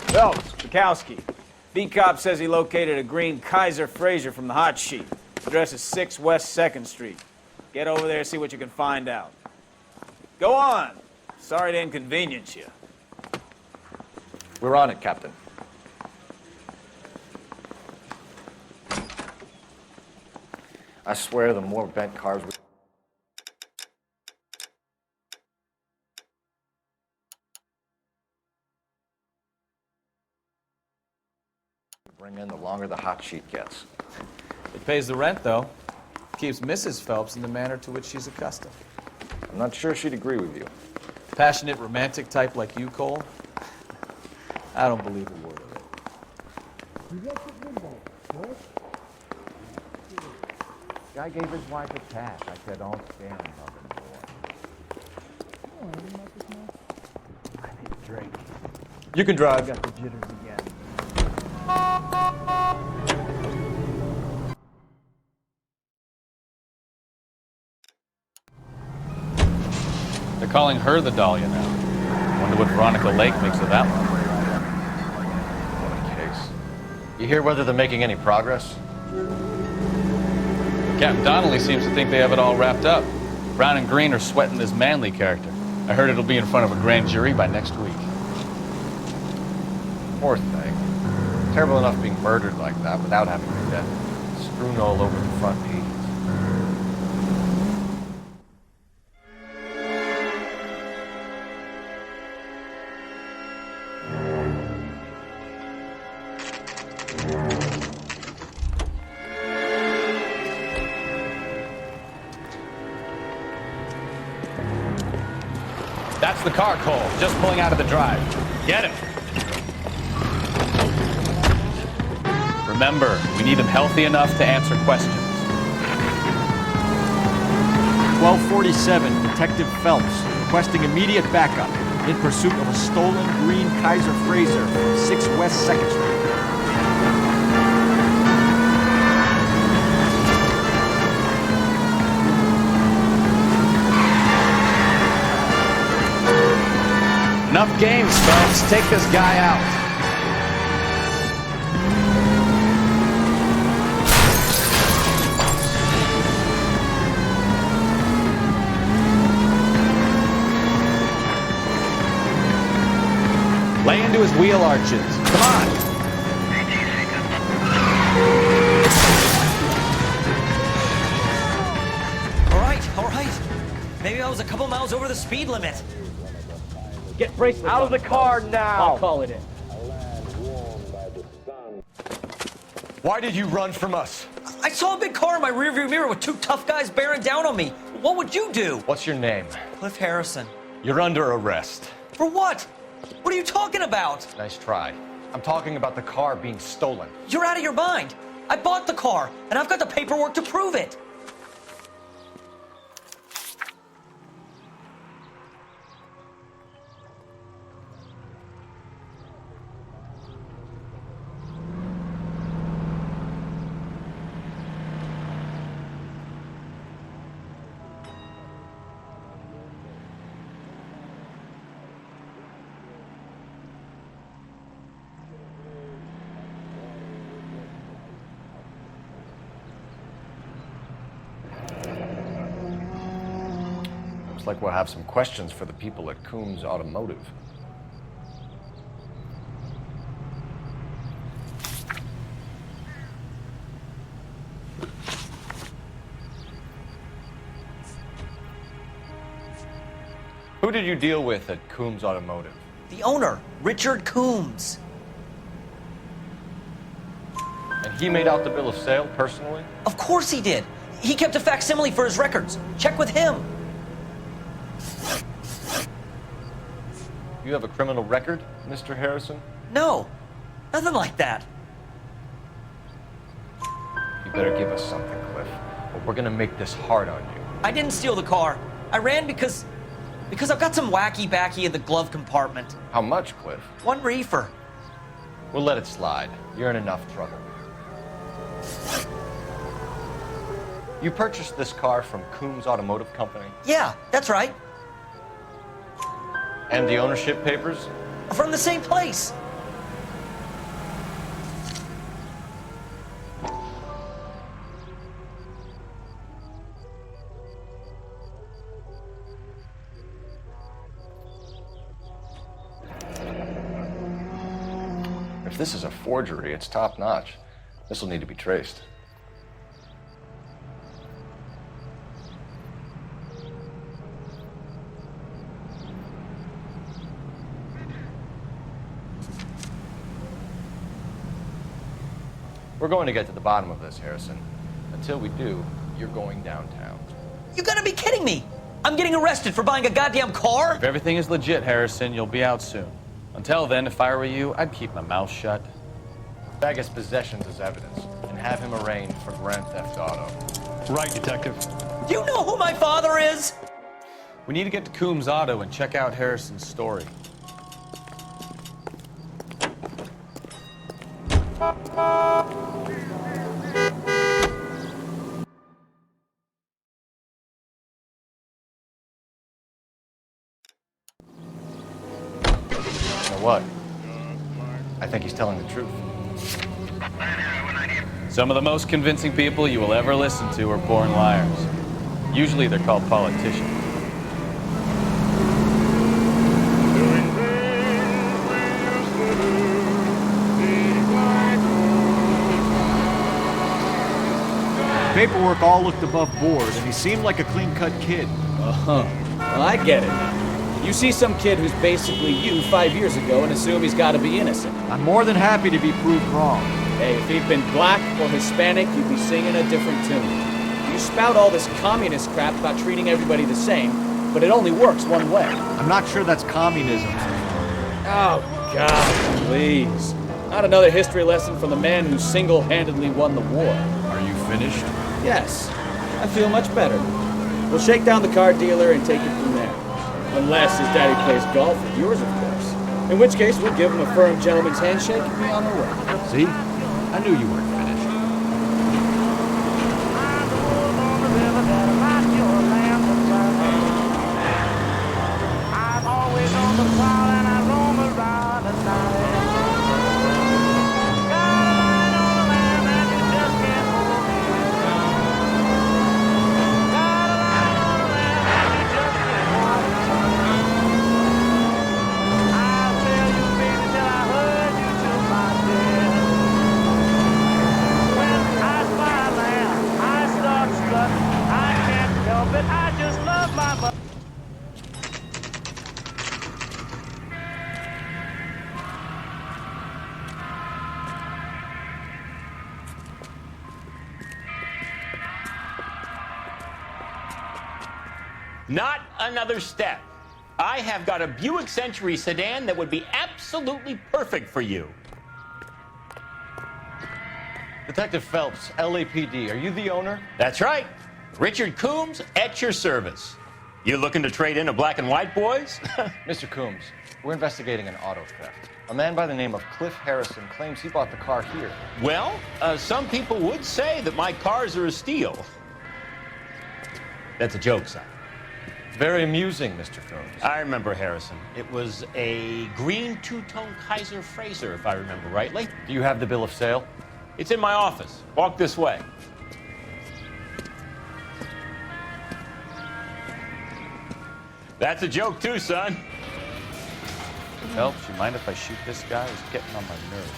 Phelps, Bukowski. B-Cop says he located a green Kaiser Fraser from the hot sheet. Address is 6 West 2nd Street. Get over there, see what you can find out. Go on. Sorry to inconvenience you. We're on it, Captain. I swear the more bent cars we... bring in, the longer the hot sheet gets. It pays the rent, though. Keeps Mrs. Phelps in the manner to which she's accustomed. I'm not sure she'd agree with you. Passionate, romantic type like you, Cole? I don't believe a word of it. Guy gave his wife a tap. I said, don't stand above the door. I need a drink. You can drive. Got the jitters again. They're calling her the Dahlia now. Wonder what Veronica Lake makes of that one. What a case. You hear whether they're making any progress? Captain Donnelly seems to think they have it all wrapped up. Brown and Green are sweating this Manley character. I heard it'll be in front of a grand jury by next week. Poor thing. Terrible enough being murdered like that without having her death strewn all over the front pages. That's the car, Cole. Just pulling out of the drive. Get him. Remember, we need him healthy enough to answer questions. 1247, Detective Phelps, requesting immediate backup in pursuit of a stolen green Kaiser Fraser, 6 West 2nd Street. Enough games, Phelps. Take this guy out. Lay into his wheel arches. Come on. All right. Maybe I was a couple miles over the speed limit. Get bracelets Out of the car now! I'll call it in. Why did you run from us? I saw a big car in my rearview mirror with two tough guys bearing down on me. What would you do? What's your name? Cliff Harrison. You're under arrest. For what? What are you talking about? Nice try. I'm talking about the car being stolen. You're out of your mind. I bought the car, and I've got the paperwork to prove it. Looks like we'll have some questions for the people at Coombs Automotive. Who did you deal with at Coombs Automotive? The owner, Richard Coombs. And he made out the bill of sale personally? Of course he did. He kept a facsimile for his records. Check with him. You have a criminal record, Mr. Harrison? No, nothing like that. You better give us something, Cliff, or we're gonna make this hard on you. I didn't steal the car. I ran because I've got some wacky backy in the glove compartment. How much, Cliff? 1 reefer. We'll let it slide. You're in enough trouble. You purchased this car from Coombs Automotive Company? Yeah, that's right. And the ownership papers? From the same place. If this is a forgery, it's top-notch. This will need to be traced. We're going to get to the bottom of this, Harrison. Until we do, you're going downtown. You gotta be kidding me! I'm getting arrested for buying a goddamn car? If everything is legit, Harrison, you'll be out soon. Until then, if I were you, I'd keep my mouth shut. Bag his possessions as evidence and have him arraigned for grand theft auto. Right, Detective. Do you know who my father is? We need to get to Coombs Auto and check out Harrison's story. You know what? I think he's telling the truth. Some of the most convincing people you will ever listen to are born liars. Usually they're called politicians. Paperwork all looked above board, and he seemed like a clean-cut kid. Uh-huh. Well, I get it now. You see some kid who's basically you 5 years ago and assume he's got to be innocent. I'm more than happy to be proved wrong. Hey, if he'd been black or Hispanic, you'd be singing a different tune. You spout all this communist crap about treating everybody the same, but it only works one way. I'm not sure that's communism. Oh, God, please. Not another history lesson from the man who single-handedly won the war. Are you finished? Yes, I feel much better. We'll shake down the car dealer and take it from there. Unless his daddy plays golf with yours, of course. In which case, we'll give him a firm gentleman's handshake and be on our way. See? I knew you weren't finished. I'm always on the prowl and I roam around at night. Got a line on the land that you just can't hold me down. Got a line on the land that you just can't hold me down. I'll tell you, baby, till I hurt you to my death. When I spy land, I start strutting. I can't help it, I just love my mother. Not another step. I have got a Buick Century sedan that would be absolutely perfect for you. Detective Phelps, LAPD, are you the owner? That's right. Richard Coombs at your service. You looking to trade in a black and white, boys? Mr. Coombs, we're investigating an auto theft. A man by the name of Cliff Harrison claims he bought the car here. Well, some people would say that my cars are a steal. That's a joke, son. Very amusing, Mr. Coombs. I remember Harrison. It was a green two-tone Kaiser Frazer, if I remember rightly. Do you have the bill of sale? It's in my office. Walk this way. That's a joke too, son. Phelps, you mind if I shoot this guy? He's getting on my nerves.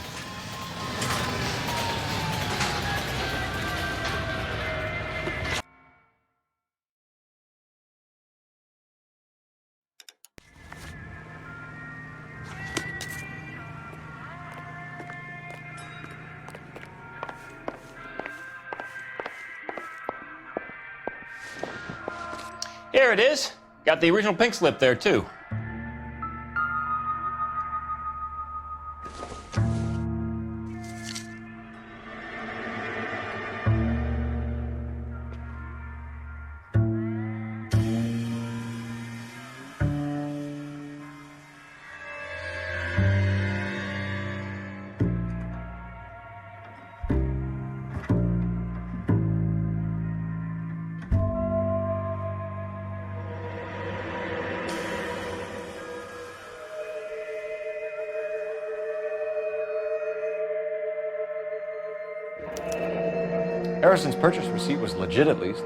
Here it is. Got the original pink slip there, too. Harrison's purchase receipt was legit, at least.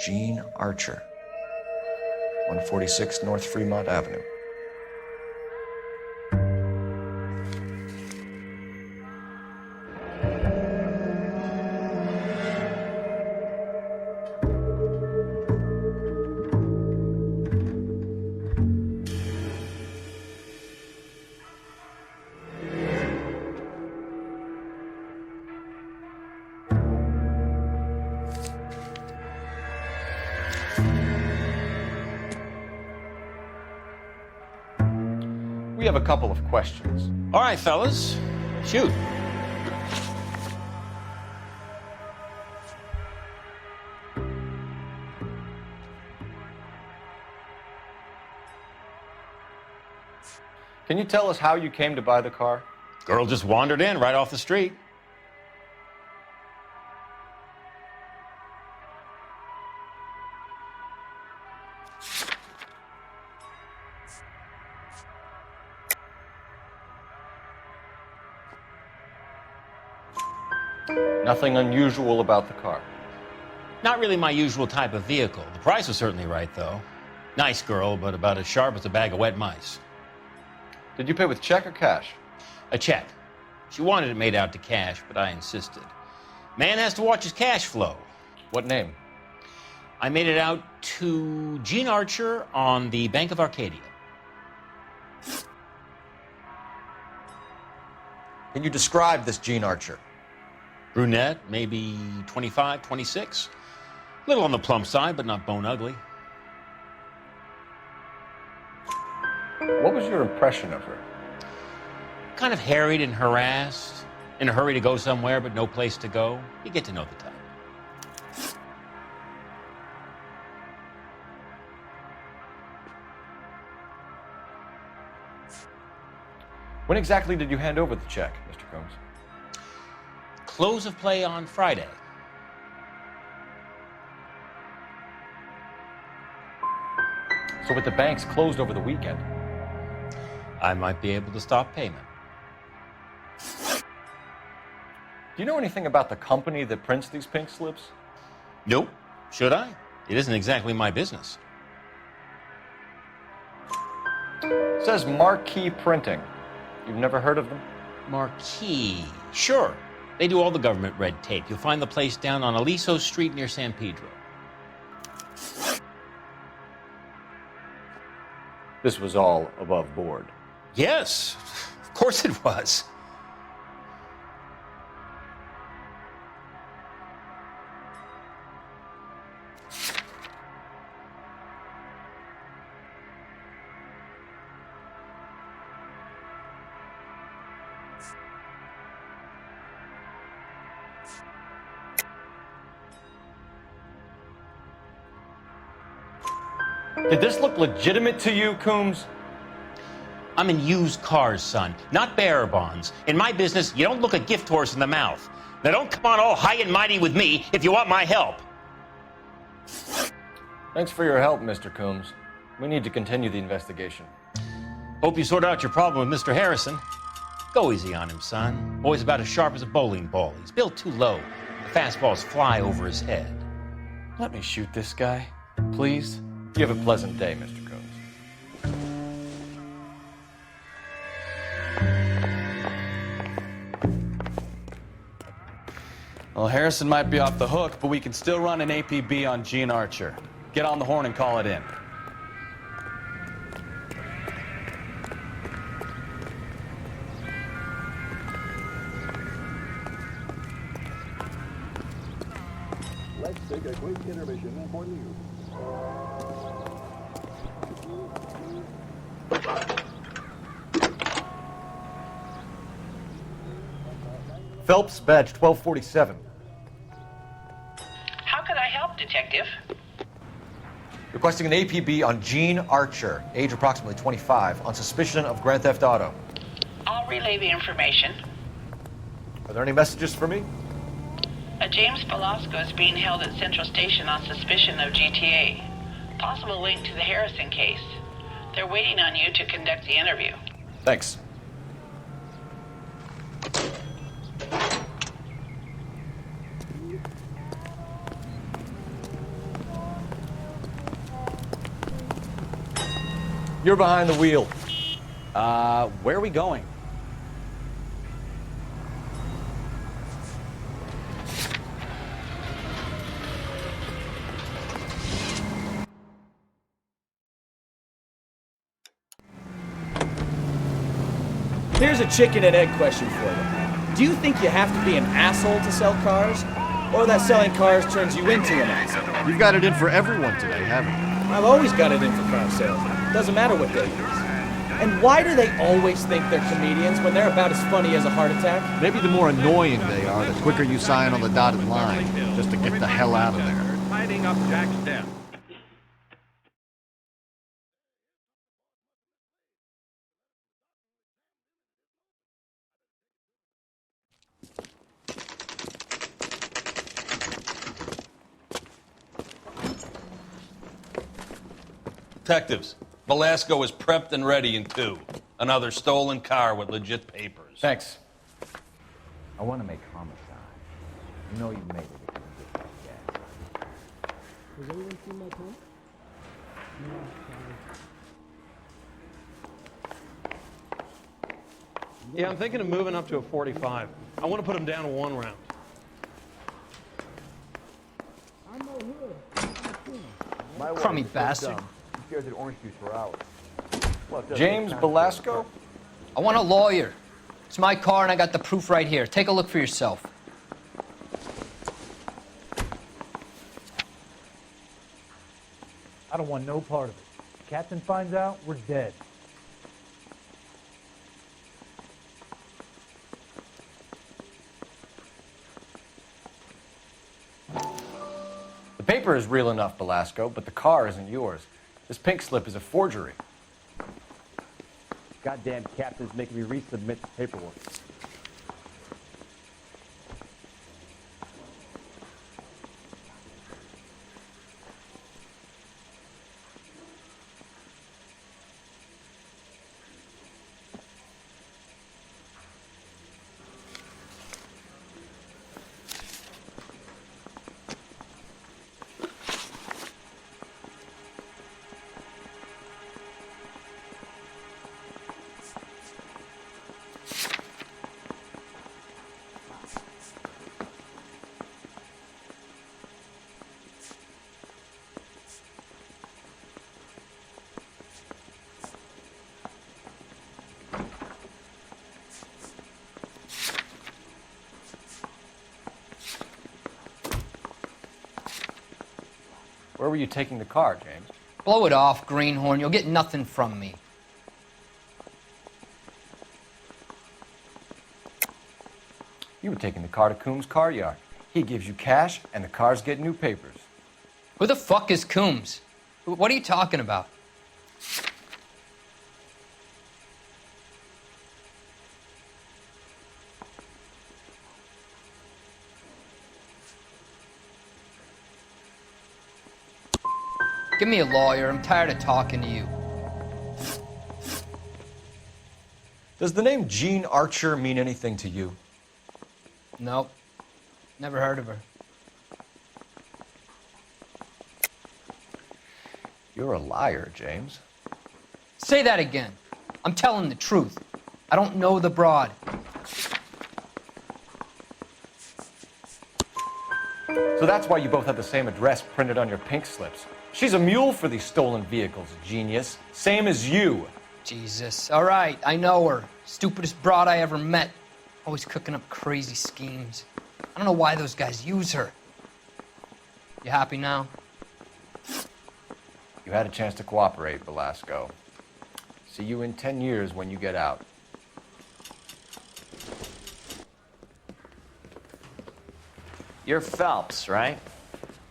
Gene Archer, 146 North Fremont Avenue. We have a couple of questions. All right, fellas, shoot. Can you tell us how you came to buy the car? Girl just wandered in right off the street. Nothing unusual about the car. Not really my usual type of vehicle. The price was certainly right, though. Nice girl, but about as sharp as a bag of wet mice. Did you pay with check or cash? A check. She wanted it made out to cash, but I insisted. Man has to watch his cash flow. What name? I made it out to Gene Archer on the Bank of Arcadia. Can you describe this Gene Archer? Brunette, maybe 25, 26. Little on the plump side, but not bone ugly. What was your impression of her? Kind of harried and harassed. In a hurry to go somewhere, but no place to go. You get to know the type. When exactly did you hand over the check, Mr. Combs? Close of play on Friday. So with the banks closed over the weekend, I might be able to stop payment. do you know anything about the company that prints these pink slips? Nope. Should I? It isn't exactly my business. It says Marquee Printing. You've never heard of them? Marquis. Sure. They do all the government red tape. You'll find the place down on Aliso Street near San Pedro. This was all above board. Yes, of course it was. Did this look legitimate to you, Coombs? I'm in used cars, son, not bearer bonds. In my business, you don't look a gift horse in the mouth. Now don't come on all high and mighty with me if you want my help. Thanks for your help, Mr. Coombs. We need to continue the investigation. Hope you sort out your problem with Mr. Harrison. Go easy on him, son. Boy's about as sharp as a bowling ball. He's built too low. The fastballs fly over his head. Let me shoot this guy, please. You have a pleasant day, Mr. Coombs. Well, Harrison might be off the hook, but we can still run an APB on Gene Archer. Get on the horn and call it in. Let's take a quick intermission for news. Phelps, badge 1247. How could I Requesting an APB on Gene Archer, age approximately 25, on suspicion of Grand Theft Auto. I'll relay the information. Are there any messages for me? A James Velasco is being held at Central Station on suspicion of GTA. Possible link to the Harrison case. They're waiting on you to conduct the interview. Thanks. You're behind the wheel. Where are we going? Here's a chicken and egg question for you. Do you think you have to be an asshole to sell cars? Or that selling cars turns you into an asshole? You've got it in for everyone today, haven't you? I've always got it in for car sales. Doesn't matter what day it is. And why do they always think they're comedians when they're about as funny as a heart attack? Maybe the more annoying they are, the quicker you sign on the dotted line, just to get the hell out of there. Tidying up Jack's desk. Detectives, Velasco is prepped and ready in 2. Another stolen car with legit papers. Thanks. I want to make homicide. You know you made it if you can get that gas. Has anyone seen my car? Yeah, I'm thinking of moving up to a 45. I want to put him down to 1 round. Crummy bastard. He stares at orange juice for hours. James Velasco? I want a lawyer. It's my car and I got the proof right here. Take a look for yourself. I don't want no part of it. If Captain finds out, we're dead. The paper is real enough, Velasco, but the car isn't yours. This pink slip is a forgery. Goddamn captain's making me resubmit the paperwork. Where were you taking the car, James? Blow it off, greenhorn. You'll get nothing from me. You were taking the car to Coombs' car yard. He gives you cash, and the cars get new papers. Who the fuck is Coombs? What are you talking about? Give me a lawyer. I'm tired of talking to you. Does the name Gene Archer mean anything to you? Nope. Never heard of her. You're a liar, James. Say that again. I'm telling the truth. I don't know the broad. So that's why you both have the same address printed on your pink slips. She's a mule for these stolen vehicles, genius. Same as you. Jesus. All right, I know her. Stupidest broad I ever met. Always cooking up crazy schemes. I don't know why those guys use her. You happy now? You had a chance to cooperate, Velasco. See you in 10 years when you get out. You're Phelps, right?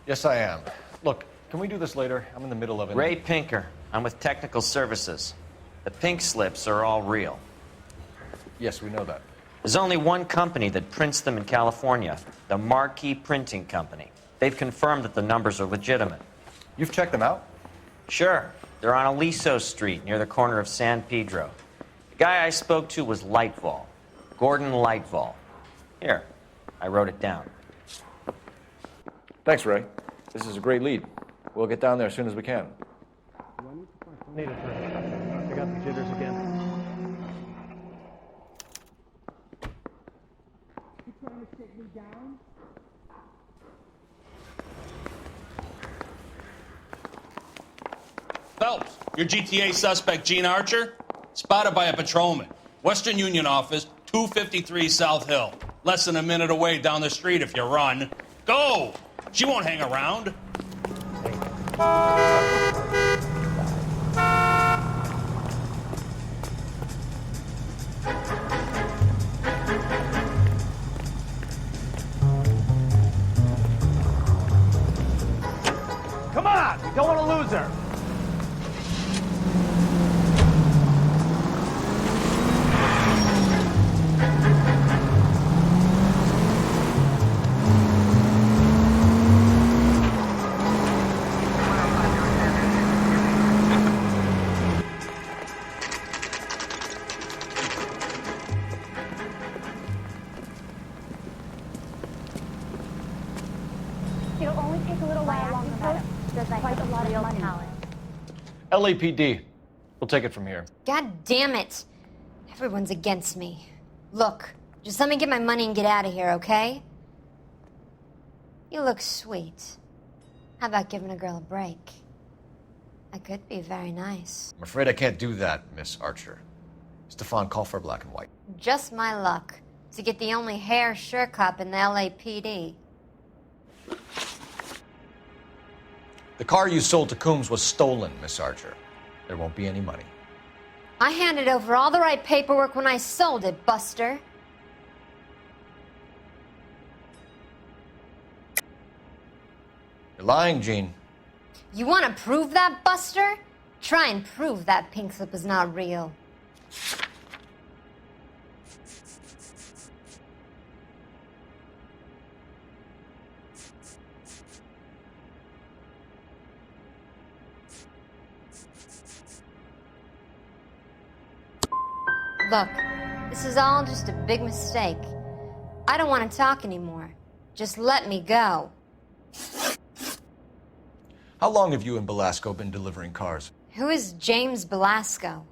Yes, I am. Look, can we do this later? I'm in the middle of it. Ray Pinker. I'm with Technical Services. The pink slips are all real. Yes, we know that. There's only one company that prints them in California, the Marquee Printing Company. They've confirmed that the numbers are legitimate. You've checked them out? Sure. They're on Aliso Street, near the corner of San Pedro. The guy I spoke to was Lightval. Gordon Lightval. Here, I wrote it down. Thanks, Ray. This is a great lead. We'll get down there as soon as we can. Need it, Ray. I got the jitters again. You trying to sit me down? Phelps, your GTA suspect, Gene Archer, spotted by a patrolman. Western Union office, 253 South Hill. Less than a minute away down the street if you run. Go! She won't hang around. Come on! We don't want to lose her! It'll only take a little while longer, madam. There's quite a lot of money. LAPD. We'll take it from here. God damn it. Everyone's against me. Look, just let me get my money and get out of here, okay? You look sweet. How about giving a girl a break? I could be very nice. I'm afraid I can't do that, Miss Archer. Stefan, call for black and white. Just my luck to get the only hair sure cop in the LAPD. The car you sold to Coombs was stolen, Miss Archer. There won't be any money. I handed over all the right paperwork when I sold it, Buster. You're lying, Gene. You want to prove that, Buster? Try and prove that pink slip is not real. Look, this is all just a big mistake. I don't want to talk anymore. Just let me go. How long have you and Belasco been delivering cars? Who is James Belasco?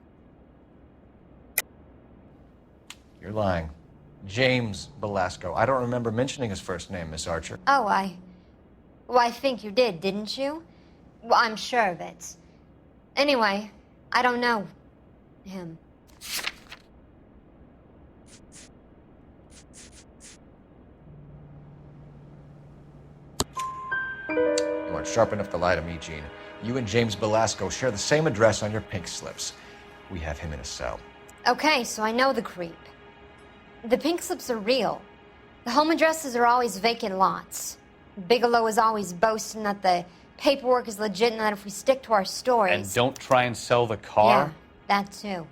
You're lying. James Belasco. I don't remember mentioning his first name, Miss Archer. Oh, Well, I think you did, didn't you? Well, I'm sure of it. Anyway, I don't know him. You aren't sharp enough to lie to me, Gene. You and James Belasco share the same address on your pink slips. We have him in a cell. Okay, so I know the creep. The pink slips are real. The home addresses are always vacant lots. Bigelow is always boasting that the paperwork is legit and that if we stick to our stories... And don't try and sell the car? Yeah, that too.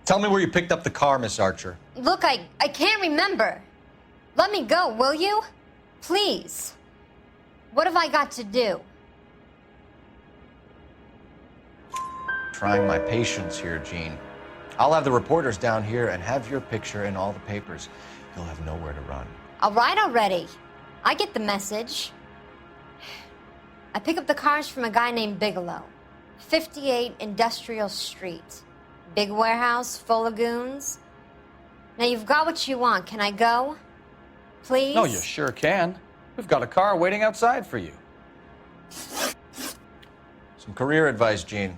Tell me where you picked up the car, Miss Archer. Look, I can't remember. Let me go, will you? Please. What have I got to do? Trying my patience here, Gene. I'll have the reporters down here and have your picture in all the papers. You'll have nowhere to run. All right already. I get the message. I pick up the cars from a guy named Bigelow. 58 Industrial Street. Big warehouse full of goons. Now you've got what you want. Can I go? Please? No, you sure can. We've got a car waiting outside for you. Some career advice, Gene.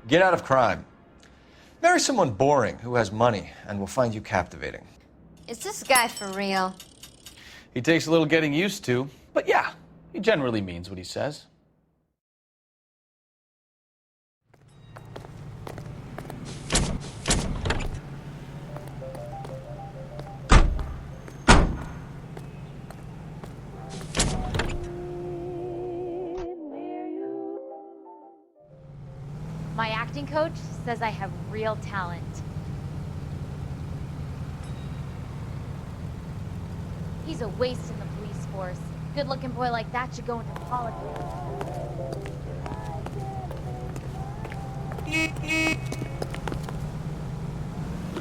Get out of crime. Marry someone boring who has money and will find you captivating. Is this guy for real? He takes a little getting used to, but yeah, he generally means what he says. My acting coach says I have real talent. He's a waste in the police force. Good-looking boy like that should go into politics.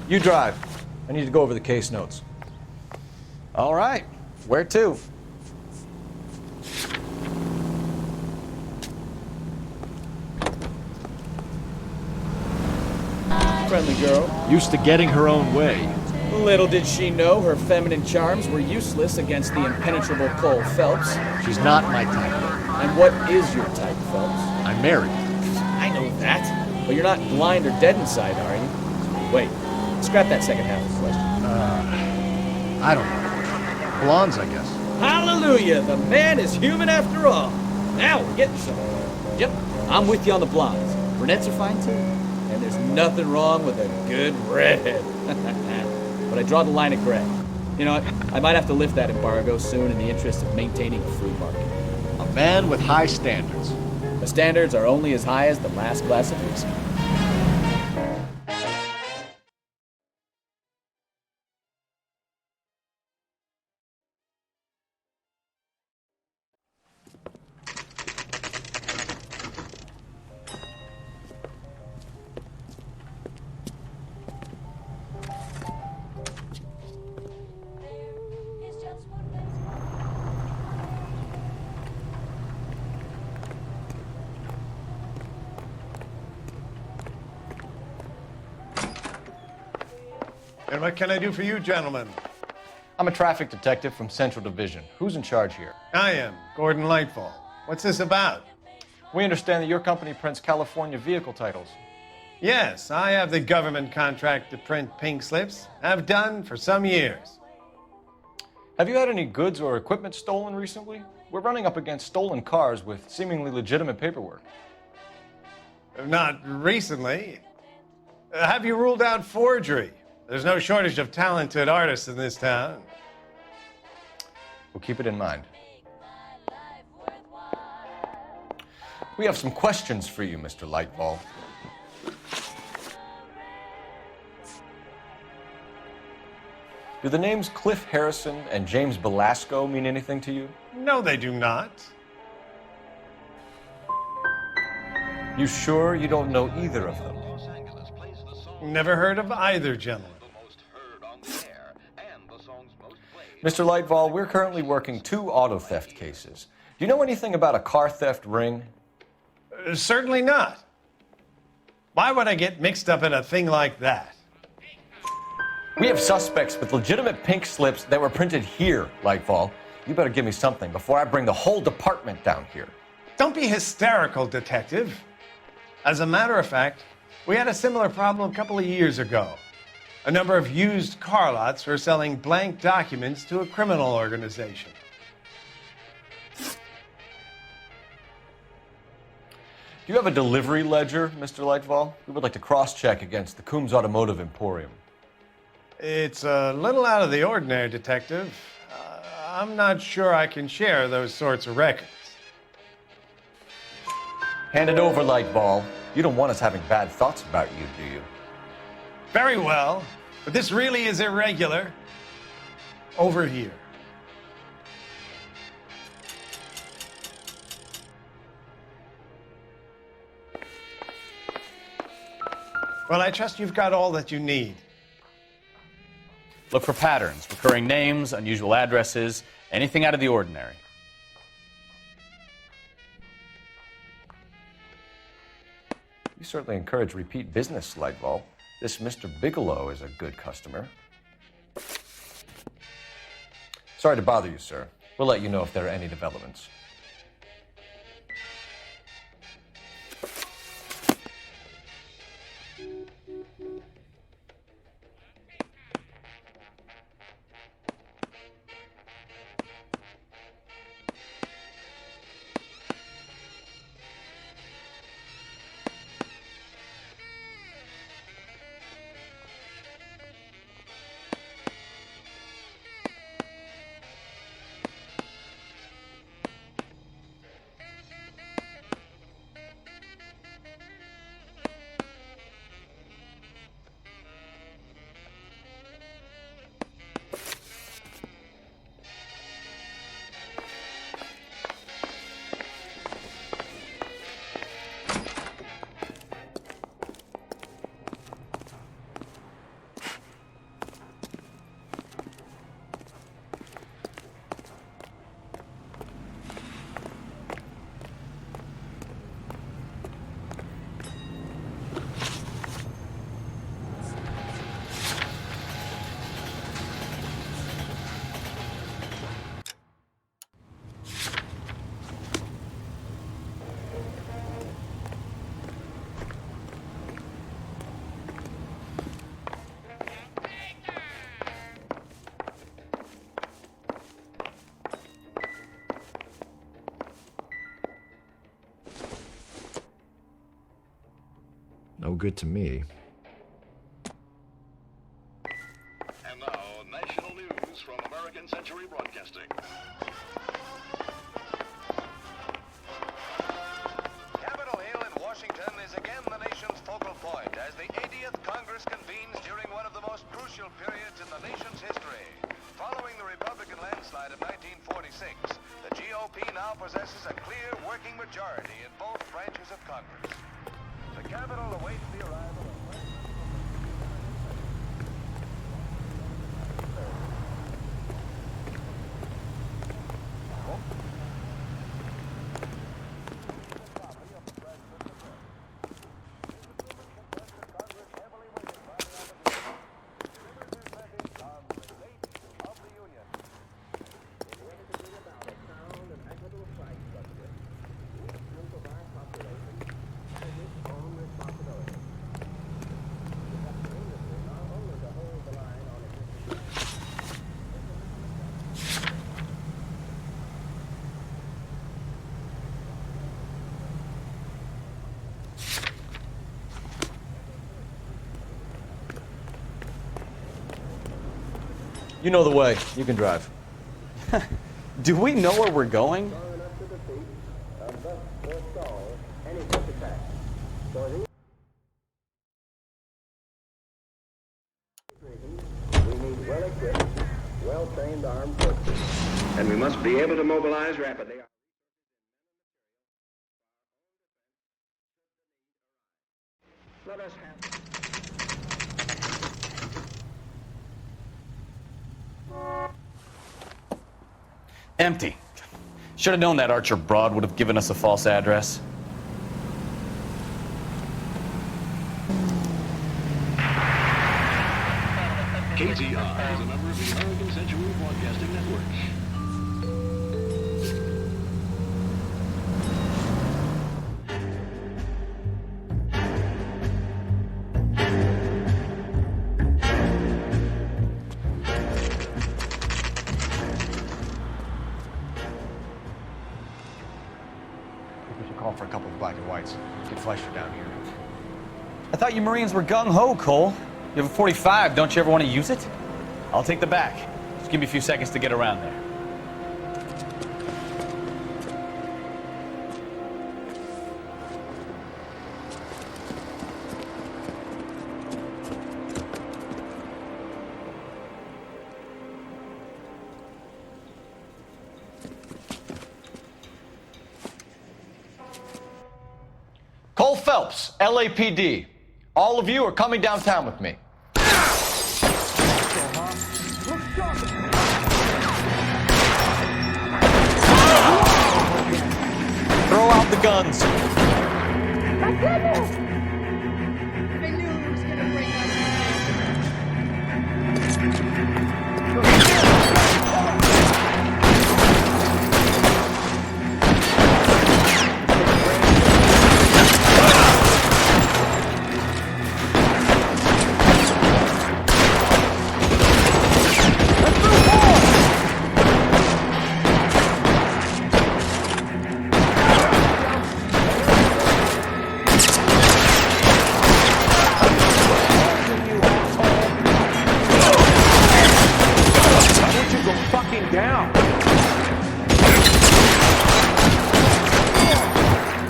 You drive. I need to go over the case notes. All right. Where to? Friendly girl. Used to getting her own way. Little did she know her feminine charms were useless against the impenetrable Cole Phelps. She's not my type. And what is your type, Phelps? I'm married. I know that. But you're not blind or dead inside, are you? Wait, scrap that second half of the question. I don't know. Blondes, I guess. Hallelujah! The man is human after all. Now we're getting somewhere. Yep, I'm with you on the blondes. Brunettes are fine too. And there's nothing wrong with a good redhead. But I draw the line at gray. You know what? I might have to lift that embargo soon in the interest of maintaining a free market. A man with high standards. The standards are only as high as the last glass of whiskey. And what can I do for you, gentlemen? I'm a traffic detective from Central Division. Who's in charge here? I am, Gordon Lightfall. What's this about? We understand that your company prints California vehicle titles. Yes, I have the government contract to print pink slips. Have done for some years. Have you had any goods or equipment stolen recently? We're running up against stolen cars with seemingly legitimate paperwork. Not recently. Have you ruled out forgery? There's no shortage of talented artists in this town. We'll keep it in mind. We have some questions for you, Mr. Lightfall. Do the names Cliff Harrison and James Belasco mean anything to you? No, they do not. You sure you don't know either of them? Never heard of either gentleman. Mr. Lightfall, we're currently working 2 auto theft cases. Do you know anything about a car theft ring? Certainly not. Why would I get mixed up in a thing like that? We have suspects with legitimate pink slips that were printed here, Lightfall. You better give me something before I bring the whole department down here. Don't be hysterical, detective. As a matter of fact, we had a similar problem a couple of years ago. A number of used car lots were selling blank documents to a criminal organization. Do you have a delivery ledger, Mr. Lightfall? We would like to cross-check against the Coombs Automotive Emporium. It's a little out of the ordinary, detective. I'm not sure I can share those sorts of records. Hand it over, Lightfall. You don't want us having bad thoughts about you, do you? Very well, but this really is irregular. Over here. Well, I trust you've got all that you need. Look for patterns, recurring names, unusual addresses, anything out of the ordinary. You certainly encourage repeat business, Lightfall. This Mr. Bigelow is a good customer. Sorry to bother you, sir. We'll let you know if there are any developments. No good to me. And now, national news from American Century Broadcasting. Capitol Hill in Washington is again the nation's focal point as the 80th Congress convenes during one of the most crucial periods in the nation's history. Following the Republican landslide of 1946, the GOP now possesses a clear working majority in both branches of Congress. The Capitol awaits the arrival of You know the way. You can drive. Do we know where we're going? We need well-equipped, well-trained armed forces. And we must be able to mobilize rapidly. Let us have... Empty. Should have known that Archer broad would have given us a false address. KTR is a member of the American Century Broadcasting Network. We should call for a couple of black and whites. Get Fleischer down here. I thought you Marines were gung-ho, Cole. You have a 45, don't you ever want to use it? I'll take the back. Just give me a few seconds to get around there. Cole Phelps, LAPD. All of you are coming downtown with me. Throw out the guns. My goodness! I knew it was gonna break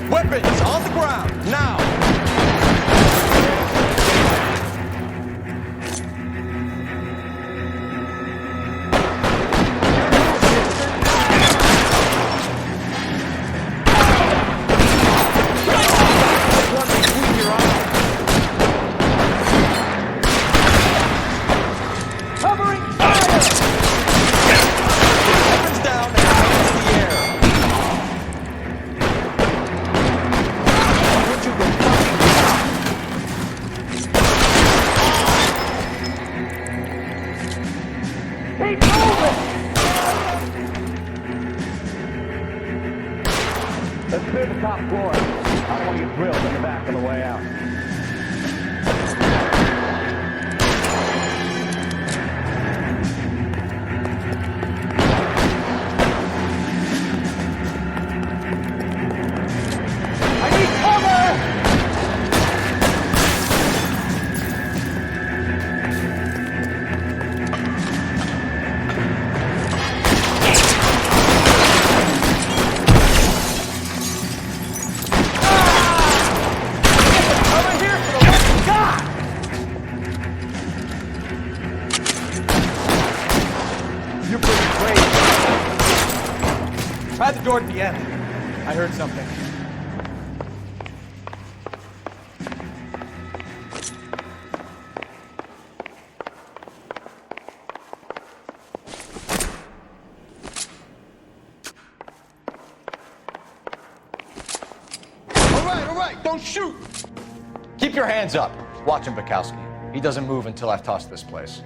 Weapons on the ground, now! Covering fire! Weapons down and hands in the air. Would you go Keep moving! Let's clear the top floor. I don't want to get drilled in the back on the way out. I need cover! heard something. All right, don't shoot! Keep your hands up. Watch him, Bukowski. He doesn't move until I've tossed this place.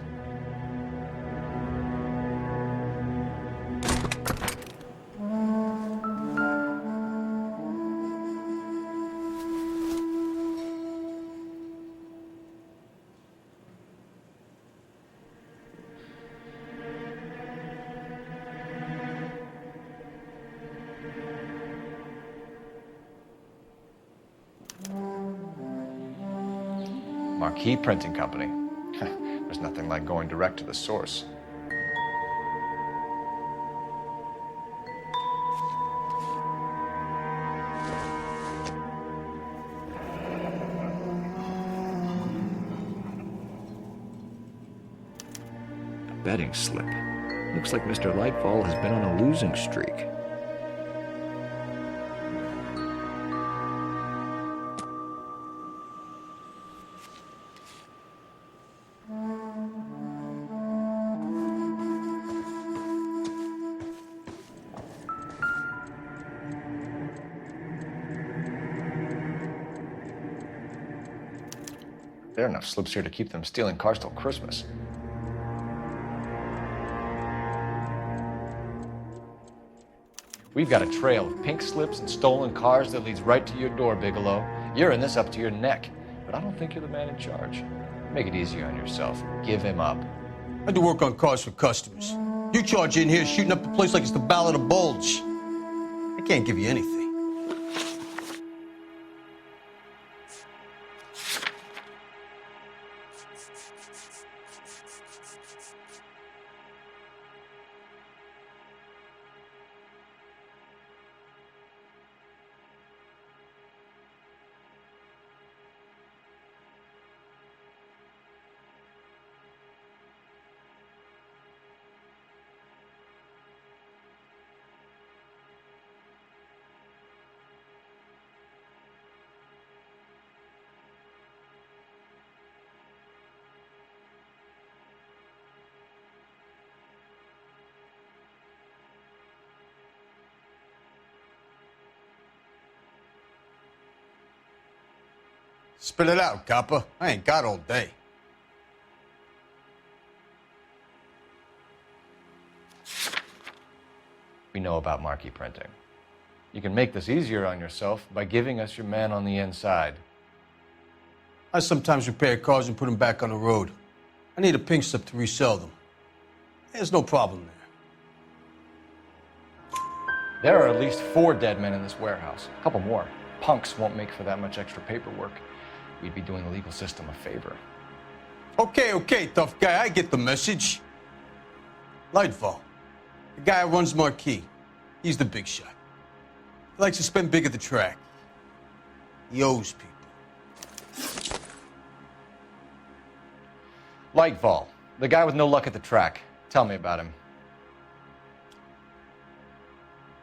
Marquee Printing Company. There's nothing like going direct to the source. A betting slip. Looks like Mr. Lightfall has been on a losing streak. There are enough slips here to keep them stealing cars till Christmas. We've got a trail of pink slips and stolen cars that leads right to your door, Bigelow. You're in this up to your neck, but I don't think you're the man in charge. Make it easier on yourself. Give him up. I do work on cars for customers. You charge in here shooting up the place like it's the Ballad of Bulge. I can't give you anything. Spit it out, copper. I ain't got all day. We know about Marquee Printing. You can make this easier on yourself by giving us your man on the inside. I sometimes repair cars and put them back on the road. I need a pink slip to resell them. There's no problem there. There are at least 4 dead men in this warehouse. A couple more. Punks won't make for that much extra paperwork. We'd be doing the legal system a favor. Okay, tough guy. I get the message. Lightfall, the guy who runs Marquee. He's the big shot. He likes to spend big at the track. He owes people. Lightfall, the guy with no luck at the track. Tell me about him.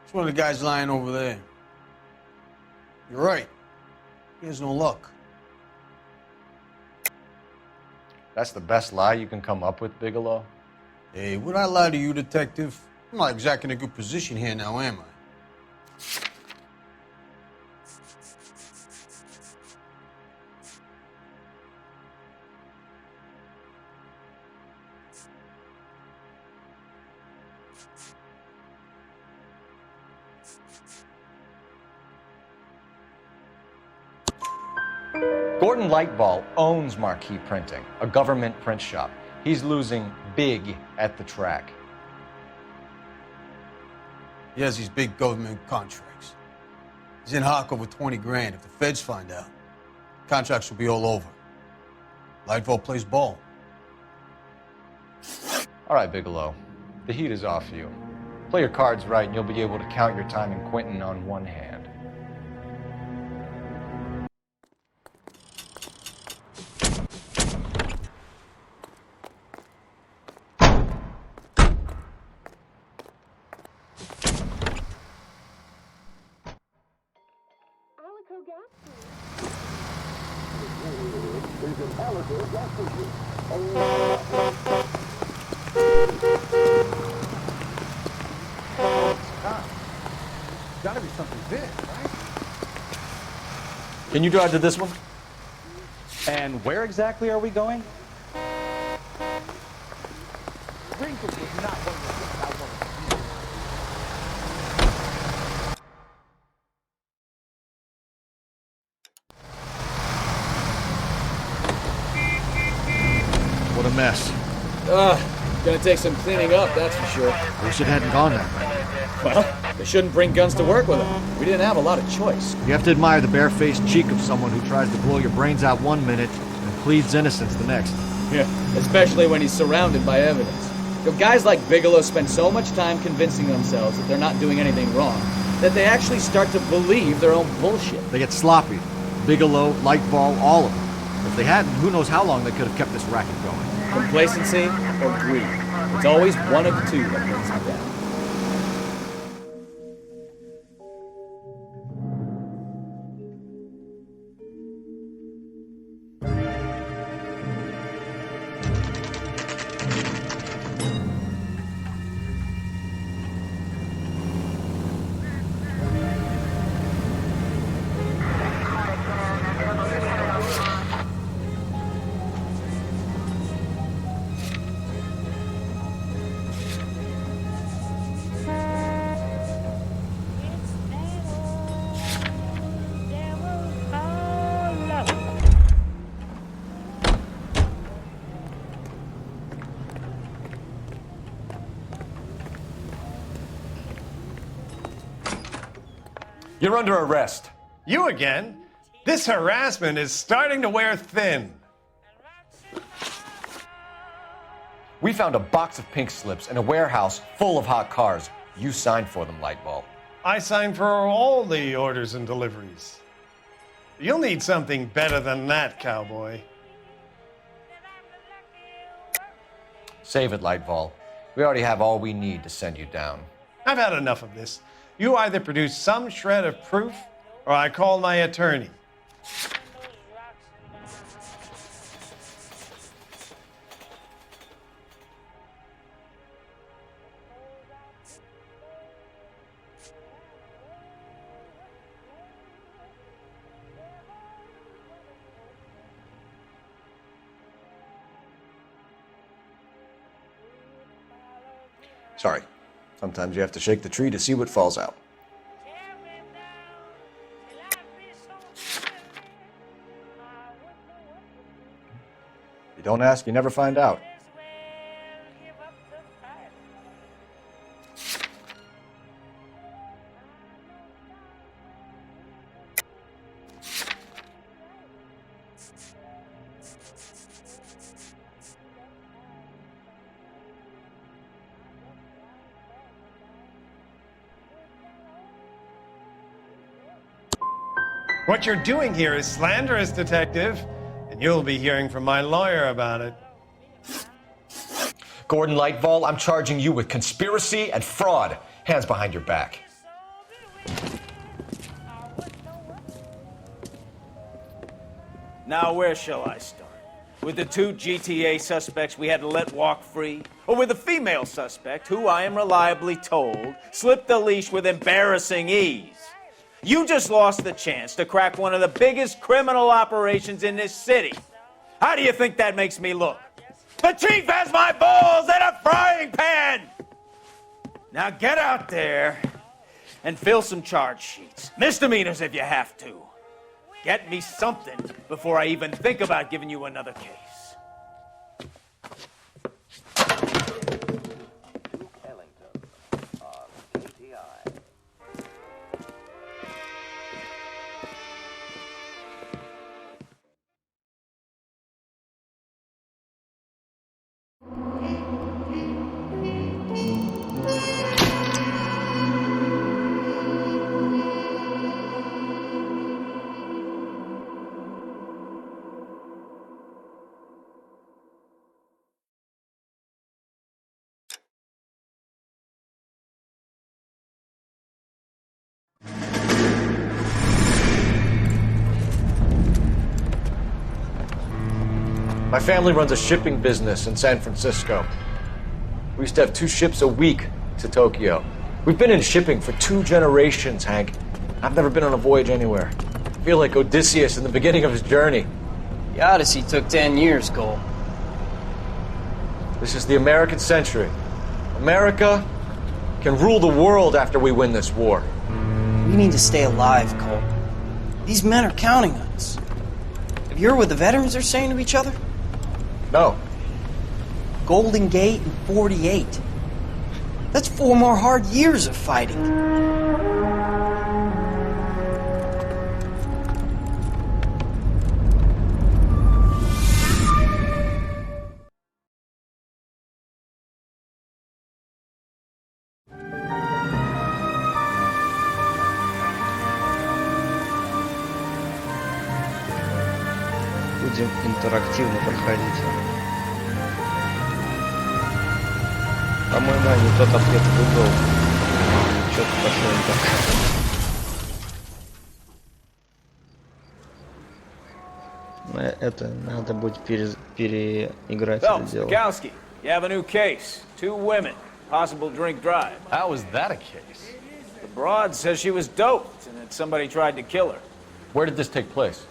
It's one of the guys lying over there. You're right. He has no luck. That's the best lie you can come up with, Bigelow? Hey, would I lie to you, detective? I'm not exactly in a good position here now, am I? Gordon Lightfall owns Marquee Printing, a government print shop. He's losing big at the track. He has these big government contracts. He's in hock over 20 grand. If the feds find out, contracts will be all over. Lightfall plays ball. All right, Bigelow. The heat is off you. Play your cards right and you'll be able to count your time in Quentin on one hand. Gotta be something big, right? Can you drive to this one? And where exactly are we going? Wrinkles was not one of the things I wanted to What a mess. Gonna take some cleaning up, that's for sure. Wish it hadn't gone that way. Well, they shouldn't bring guns to work with them. We didn't have a lot of choice. You have to admire the barefaced cheek of someone who tries to blow your brains out one minute and pleads innocence the next. Yeah, especially when he's surrounded by evidence. You know, guys like Bigelow spend so much time convincing themselves that they're not doing anything wrong that they actually start to believe their own bullshit. They get sloppy. Bigelow, Lightball, all of them. If they hadn't, who knows how long they could have kept this racket going. Complacency or greed. It's always one of the two that brings them down. You're under arrest. You again? This harassment is starting to wear thin. We found a box of pink slips in a warehouse full of hot cars. You signed for them, Lightball. I signed for all the orders and deliveries. You'll need something better than that, cowboy. Save it, Lightball. We already have all we need to send you down. I've had enough of this. You either produce some shred of proof, or I call my attorney. Sorry. Sometimes you have to shake the tree to see what falls out. You don't ask, you never find out. What you're doing here is slanderous, detective, and you'll be hearing from my lawyer about it. Gordon Lightball, I'm charging you with conspiracy and fraud. Hands behind your back. Now, where shall I start? With the two GTA suspects we had to let walk free? Or with the female suspect, who I am reliably told slipped the leash with embarrassing ease? You just lost the chance to crack one of the biggest criminal operations in this city. How do you think that makes me look? The chief has my balls in a frying pan! Now get out there and fill some charge sheets. Misdemeanors if you have to. Get me something before I even think about giving you another case. My family runs a shipping business in San Francisco. We used to have 2 ships a week to Tokyo. We've been in shipping for 2 generations, Hank. I've never been on a voyage anywhere. I feel like Odysseus in the beginning of his journey. The Odyssey took 10 years, Cole. This is the American century. America can rule the world after we win this war. We need to stay alive, Cole. These men are counting on us. Have you heard what the veterans are saying to each other? No. Golden Gate and 48. That's 4 more hard years of fighting. Будем интерактивно проходить. По-моему, я не тот ответ выбрал. Что-то пошло не так. Это надо будет переиграть это Phelps, дело. Mikowski, you have a new case. 2 women, possible drink drive. How is that a case? The broad says she was doped and that somebody tried to kill her. Where did this take place?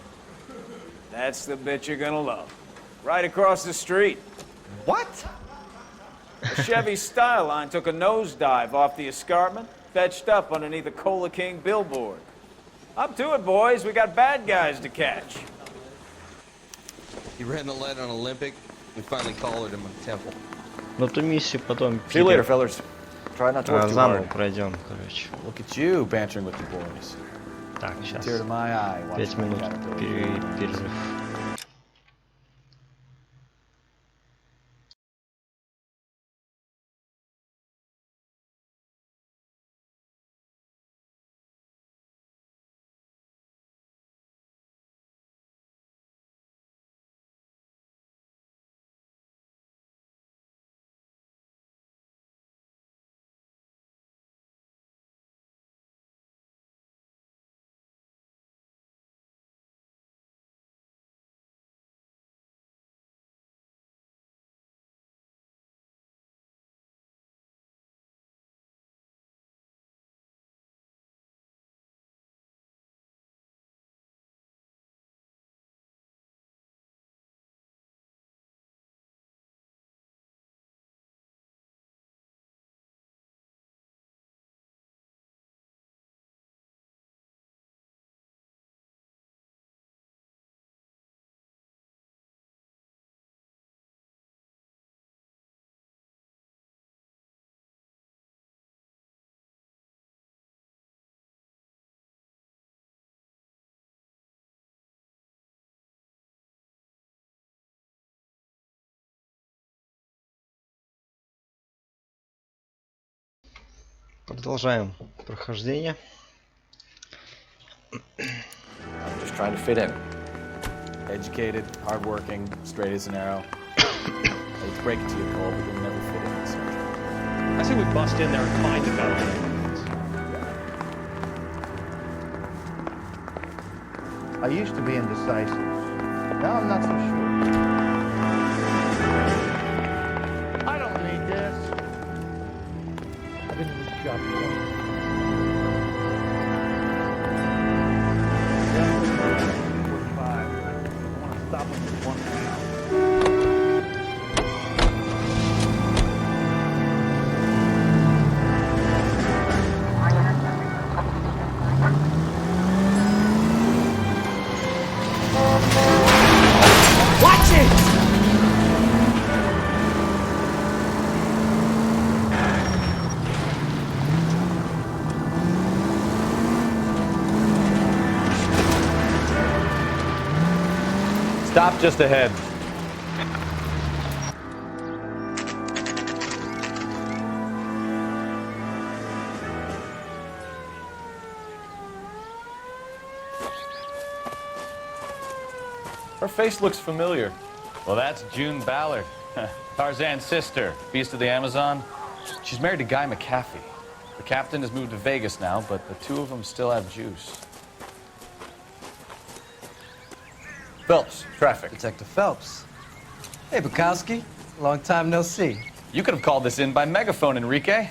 That's the bit you're gonna love. Right across the street. What? A Chevy Styline took a nosedive off the escarpment, fetched up underneath a Cola King billboard. Up to it, boys. We got bad guys to catch. He ran the light on Olympic. We finally collared him on Temple. Ну ту миссию потом. See you later, fellas. Try not to work too Заново hard. пройдем, короче. Look at you bantering with the boys. Так, сейчас. Tear to my eye. 5 минут перерыв. Продолжаем прохождение. I'm just trying to fit in. Educated, hardworking, straight as an arrow. I hate to break it to you, Cole, but you'll never fit in this country. I say we bust in there and find the guy. I used to be indecisive. Now I'm not so sure. I don't need this. I've been in this job for 20 years. I want to stop him with one round. Watch it! Stop just ahead. Her face looks familiar. Well, that's June Ballard, Tarzan's sister, Beast of the Amazon. She's married to Guy McAfee. The captain has moved to Vegas now, but the two of them still have juice. Phelps, traffic. Detective Phelps. Hey, Bukowski. Long time no see. You could have called this in by megaphone, Enrique.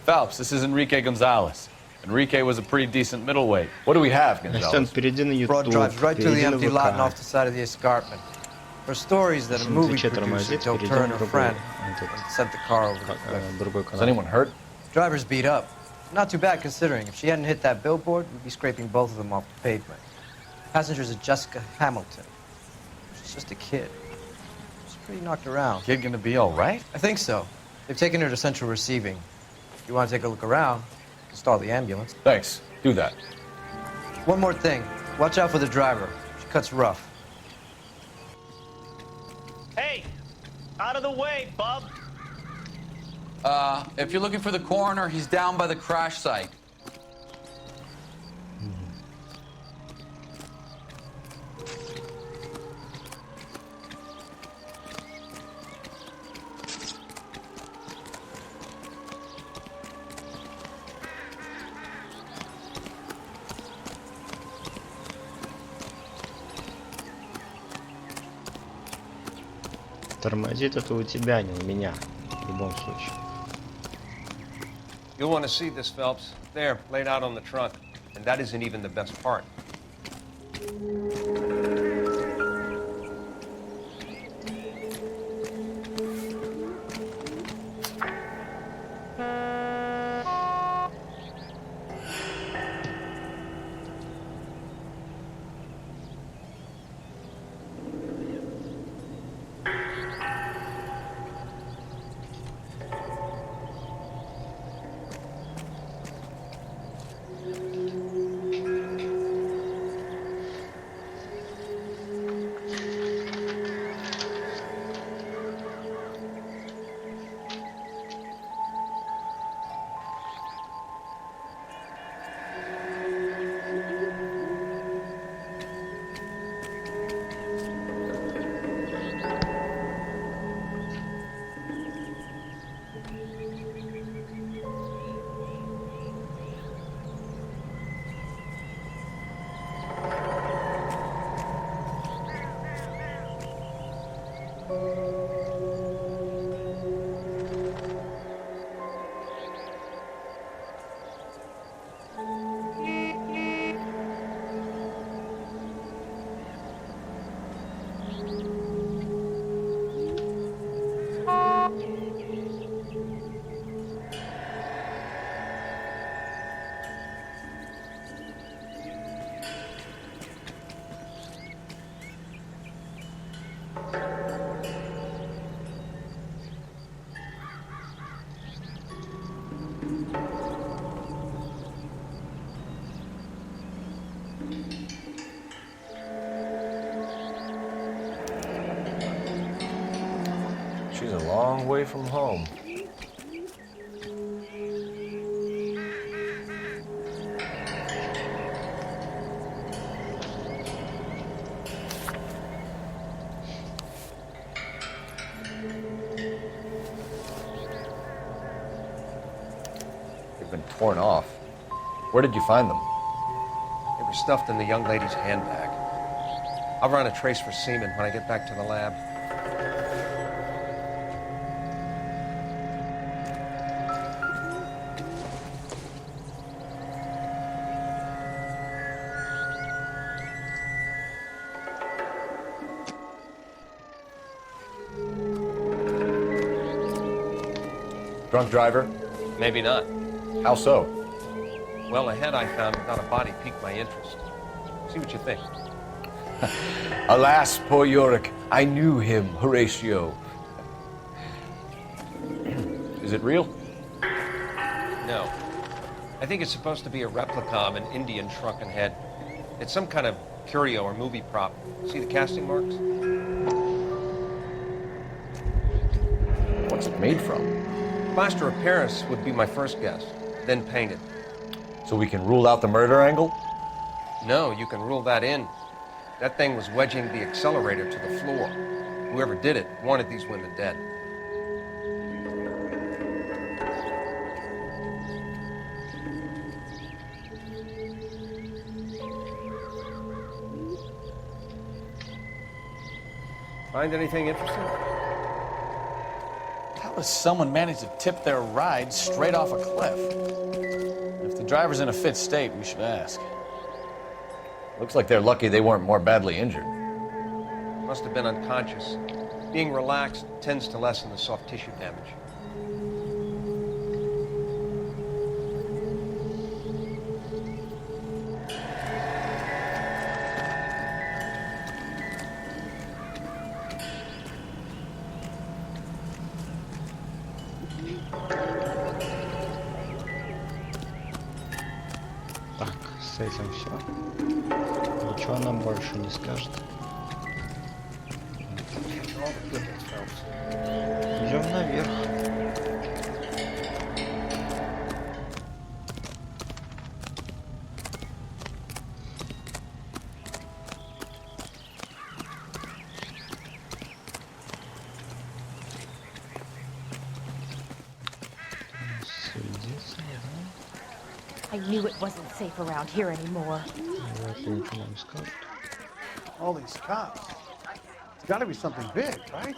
Phelps, this is Enrique Gonzalez. Enrique was a pretty decent middleweight. What do we have, Gonzalez? Broad drives right through the empty lot and off the side of the escarpment. Her stories that a movie producer told her and her friend and sent the car over the cliff. Is anyone hurt? Driver's beat up. Not too bad considering. If she hadn't hit that billboard, we'd be scraping both of them off the pavement. Passenger's a Jessica Hamilton. She's just a kid. She's pretty knocked around. Kid gonna be all right? I think so. They've taken her to central receiving. If you want to take a look around, you can stall the ambulance. Thanks. Do that. One more thing. Watch out for the driver. She cuts rough. Hey, out of the way, bub. If you're looking for the coroner, he's down by the crash site. Тормозит это у тебя, а не у меня. В любом случае. You'll want to see this, Phelps. There, laid out on the trunk. And that isn't even the best part. She's a long way from home. They've been torn off. Where did you find them? They were stuffed in the young lady's handbag. I'll run a trace for semen when I get back to the lab. Drunk driver? Maybe not. How so? Well, the head I found without a body piqued my interest. See what you think. Alas, poor Yorick. I knew him, Horatio. Is it real? No. I think it's supposed to be a replica of an Indian shrunken head. It's some kind of curio or movie prop. See the casting marks? What's it made from? Plaster of Paris would be my first guess, then painted. So we can rule out the murder angle? No, you can rule that in. That thing was wedging the accelerator to the floor. Whoever did it wanted these women dead. Find anything interesting? How does someone manage to tip their ride straight off a cliff? If the driver's in a fit state, we should ask. Looks like they're lucky they weren't more badly injured. Must have been unconscious. Being relaxed tends to lessen the soft tissue damage. Так, с этим все. Ничего нам больше не скажет. Идем наверх. I knew it wasn't safe around here anymore. All these cops. It's got to be something big, right?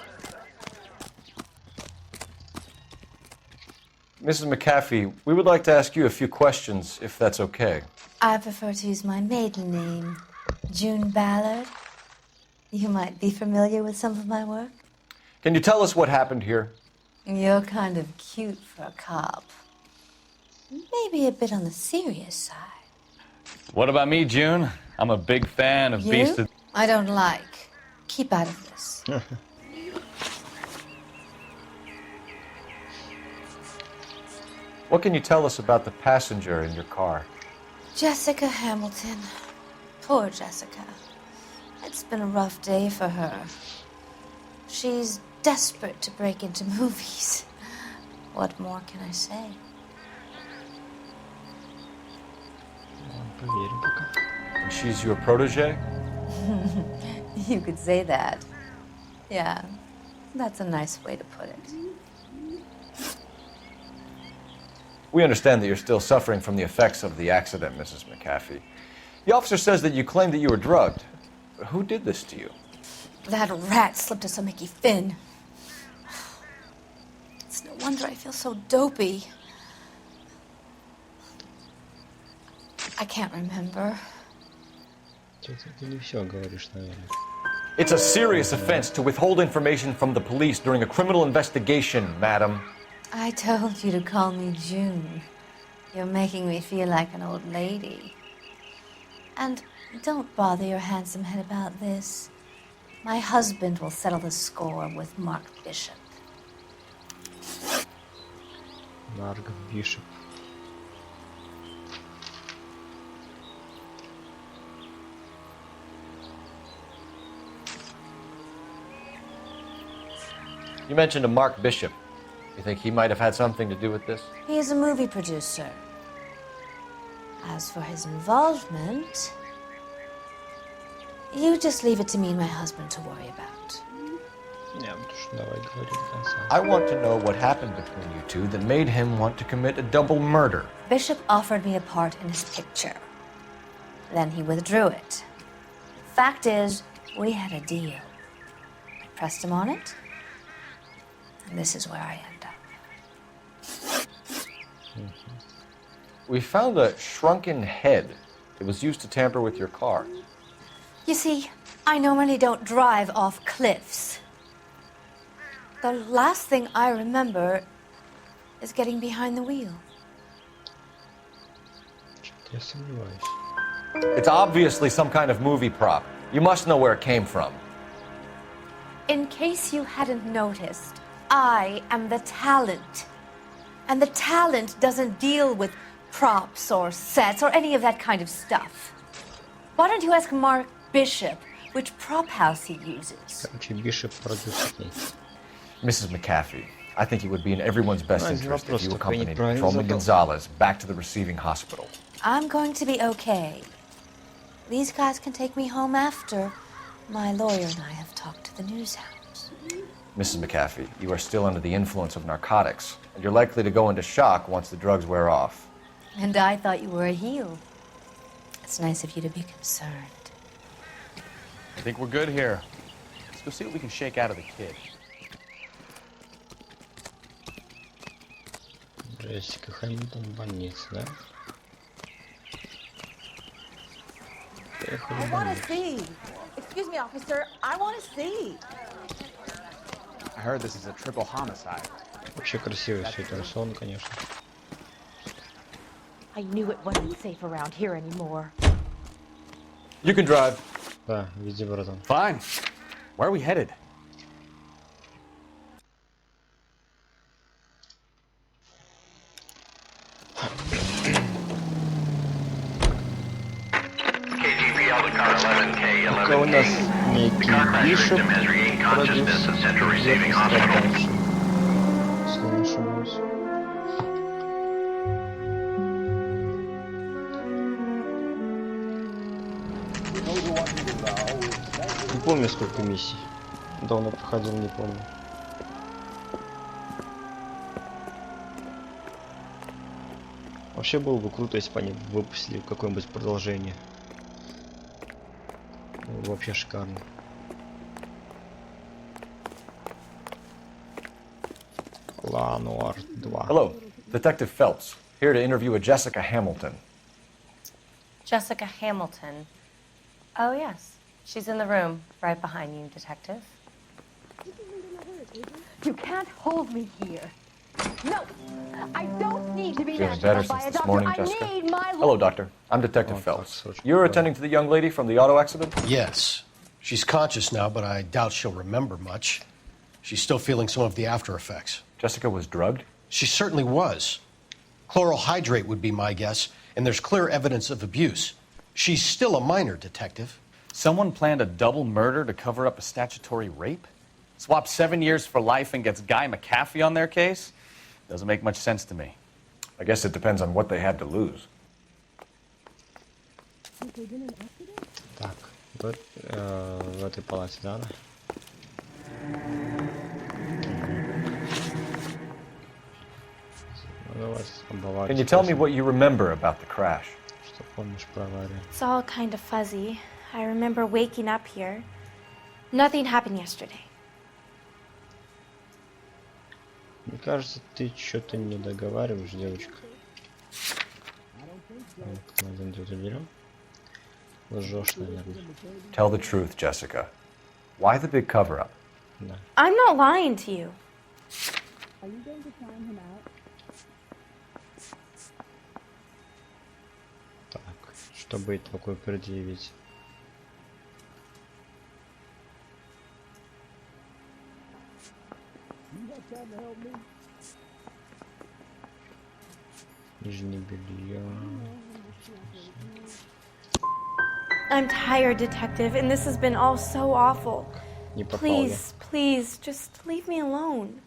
Mrs. McAfee, we would like to ask you a few questions, if that's okay. I prefer to use my maiden name, June Ballard. You might be familiar with some of my work. Can you tell us what happened here? You're kind of cute for a cop. Maybe a bit on the serious side. What about me, June? I'm a big fan of You? Beast of... I don't like. Keep out of this. What can you tell us about the passenger in your car? Jessica Hamilton. Poor Jessica. It's been a rough day for her. She's desperate to break into movies. What more can I say? And she's your protege? You could say that. Yeah, that's a nice way to put it. We understand that you're still suffering from the effects of the accident, Mrs. McAfee. The officer says that you claimed that you were drugged. Who did this to you? That rat slipped us a Mickey Finn. It's no wonder I feel so dopey. I can't remember. Ты не все говоришь, наверное. It's a serious offense to withhold information from the police during a criminal investigation, madam. I told you to call me June. You're making me feel like an old lady. And don't bother your handsome head about this. My husband will settle the score with Mark Bishop. Mark Bishop. You mentioned a Mark Bishop. You think he might have had something to do with this? He is a movie producer. As for his involvement, you just leave it to me and my husband to worry about. Давай говори до конца. I want to know what happened between you two that made him want to commit a double murder. Bishop offered me a part in his picture. Then he withdrew it. Fact is, we had a deal. I pressed him on it, and this is where I end up. We found a shrunken head. It was used to tamper with your car. You see, I normally don't drive off cliffs. The last thing I remember is getting behind the wheel. Я сомневаюсь. It's obviously some kind of movie prop. You must know where it came from. In case you hadn't noticed, I am the talent. And the talent doesn't deal with props or sets or any of that kind of stuff. Why don't you ask Mark Bishop which prop house he uses? Короче, Bishop продюсер. Mrs. McAfee, I think it would be in everyone's best Ну, interest if вопрос you такой accompanied неправильный Patrolman задал. Gonzalez back to the receiving hospital. I'm going to be okay. These guys can take me home after. My lawyer and I have talked to the news house. Mrs. McAfee, you are still under the influence of narcotics, and you're likely to go into shock once the drugs wear off. And I thought you were a heel. It's nice of you to be concerned. I think we're good here. As go see what we can shake out of the kid. Джессика Хэмилтон в больнице, да? I want to see. Excuse me, officer. I want to see. I heard this is a triple homicide. Вообще красивый все это рисовано, конечно. I knew it wasn't safe around here anymore. You can drive. Да, веди, братан. Fine. Where are we headed? Пока у нас некий Бишоп продюс, дальше. Если не ошибаюсь. Не помню, сколько миссий. Давно проходил, не помню. Вообще было бы круто, если бы они выпустили какое-нибудь продолжение. Вообще шикарно. Noire 2. Hello, Detective Phelps, here to interview a Jessica Hamilton. Jessica Hamilton. Oh, yes. She's in the room, right behind you, Detective. You can't hold me here. No, I don't need to be Feeling better by since a this doctor. morning, I Jessica? need my Hello, Doctor. I'm Detective Phelps. You're attending to the young lady from the auto accident? Yes. She's conscious now, but I doubt she'll remember much. She's still feeling some of the after effects. Jessica was drugged? She certainly was. Chloral hydrate would be my guess, and there's clear evidence of abuse. She's still a minor, Detective. Someone planned a double murder to cover up a statutory rape? Swap 7 years for life and gets Guy McAfee on their case? Doesn't make much sense to me. I guess it depends on what they had to lose. Так, вот в этой палате, да? Can you tell me what you remember about the crash? Что помнишь про аварию? It's all kind of fuzzy. I remember waking up here. Nothing happened yesterday. Мне кажется, ты что-то не договариваешь, девочка. Мы один тут уберем. Лжешь, наверное. Tell the truth, Jessica. Why the big cover-up? Да. I'm not lying to you. Are you going to sign him out? Так, чтобы такое предъявить. Нижнее белье. I'm tired, Detective, and this has been all so awful. Не попал, Please, please, just leave me alone.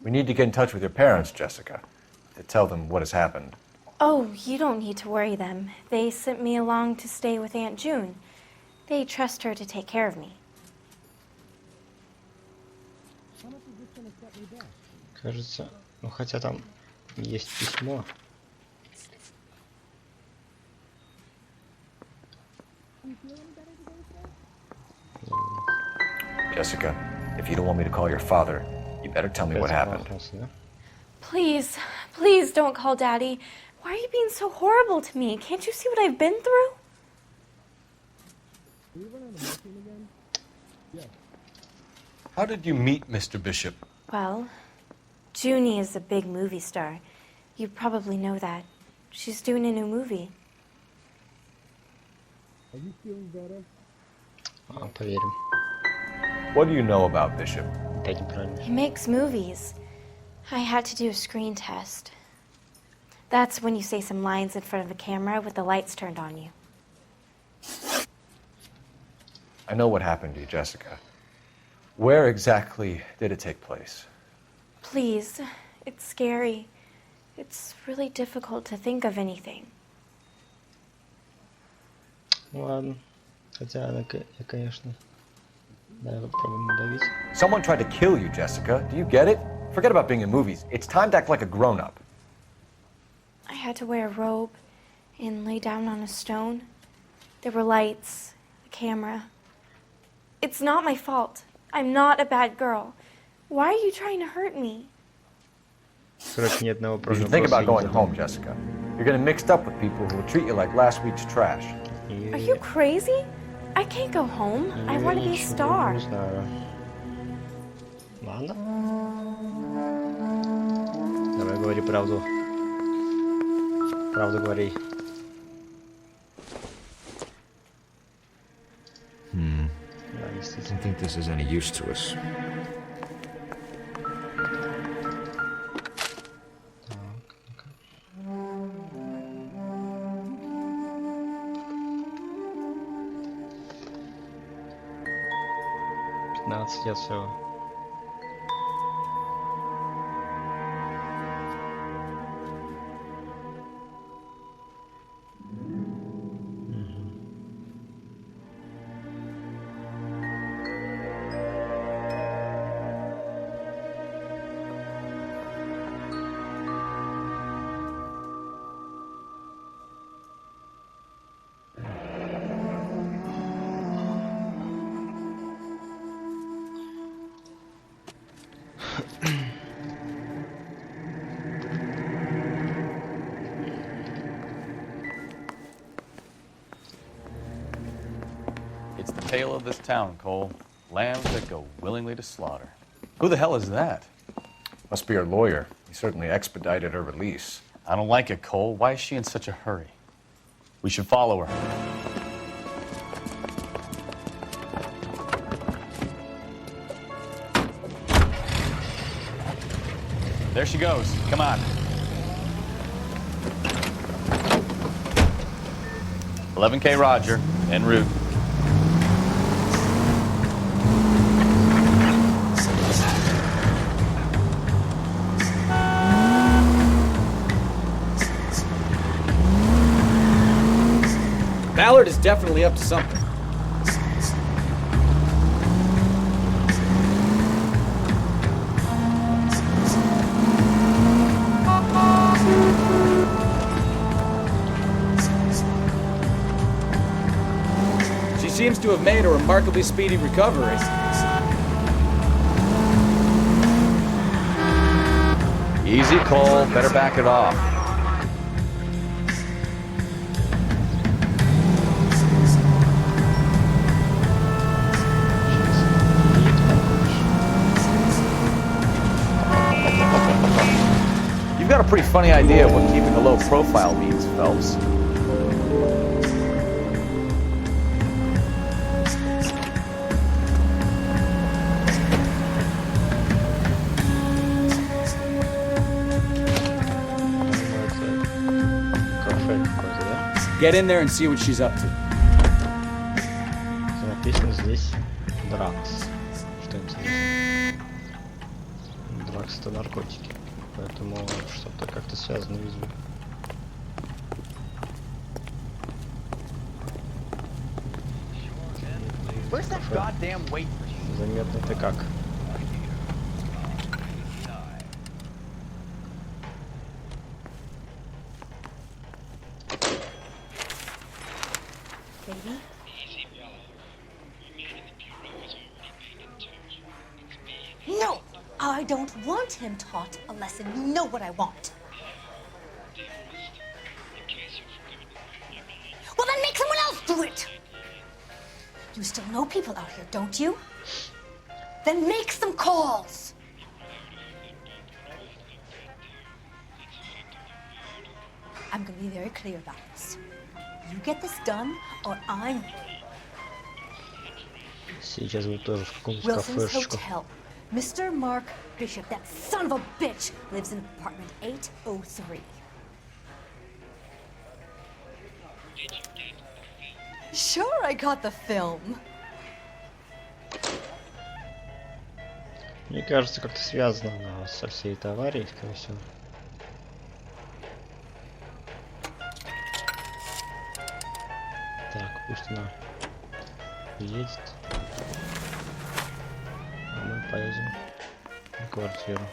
We need to get in touch with your parents, Jessica, to tell them what has happened. Oh, you don't need to worry them. They sent me along to stay with Aunt June. They trust her to take care of me. Кажется, ну хотя там есть письмо. Jessica, if you don't want me to call your father, you better tell me what happened. Please, please don't call Daddy. Why are you being so horrible to me? Can't you see what I've been through? How did you meet Mr. Bishop? Well, Junie is a big movie star. You probably know that. She's doing a new movie. Are you feeling better? Поверим. What do you know about Bishop? Опять неправильно. He makes movies. I had to do a screen test. That's when you say some lines in front of a camera with the lights turned on you. I know what happened to you, Jessica. Where exactly did it take place? Please, it's scary. It's really difficult to think of anything. Ну ладно. Хотя она, я, конечно, да, попробуем надавить. Someone tried to kill you, Jessica. Do you get it? Forget about being in movies. It's time to act like a grown-up. I had to wear a robe and lay down on a stone. There were lights, a camera. It's not my fault. I'm not a bad girl. Why are you trying to hurt me? You should think about going home, Jessica. You're getting mixed up with people who will treat you like last week's trash. Are you crazy? I can't go home. I want to be a star. Ладно. Давай говори правду. Правду говори. I don't think this is any use to us. 15 лет всего. It's the tale of this town, Cole. Lambs that go willingly to slaughter. Who the hell is that? Must be her lawyer. He certainly expedited her release. I don't like it, Cole. Why is she in such a hurry? We should follow her. There she goes. Come on. 11K Roger, en route. Ballard is definitely up to something. She seems to have made a remarkably speedy recovery. Easy, Cole. Better back it off. You've got a pretty funny idea of what keeping a low profile means, Phelps. Get in there and see what she's up to. Написано здесь Дракс. Что интересно. Дракс это наркотики. Поэтому что-то как-то связано, видимо. Where's that goddamn weight machine? Заметно ты как. Baby? No! I don't want him taught a lesson. You know what I want. Well, then make someone else do it! You still know people out here, don't you? Then make some calls! I'm gonna be very clear about this. You get this done, or I'm... Сейчас вы тоже в каком-то Wilson's кафешечку. Hotel. Mr. Mark Bishop, that son of a bitch, lives in apartment 803. Sure, I got the film. Мне кажется, как-то связана она со всей этой аварией, скорее всего. Так, пусть она едет. А мы поедем на квартиру.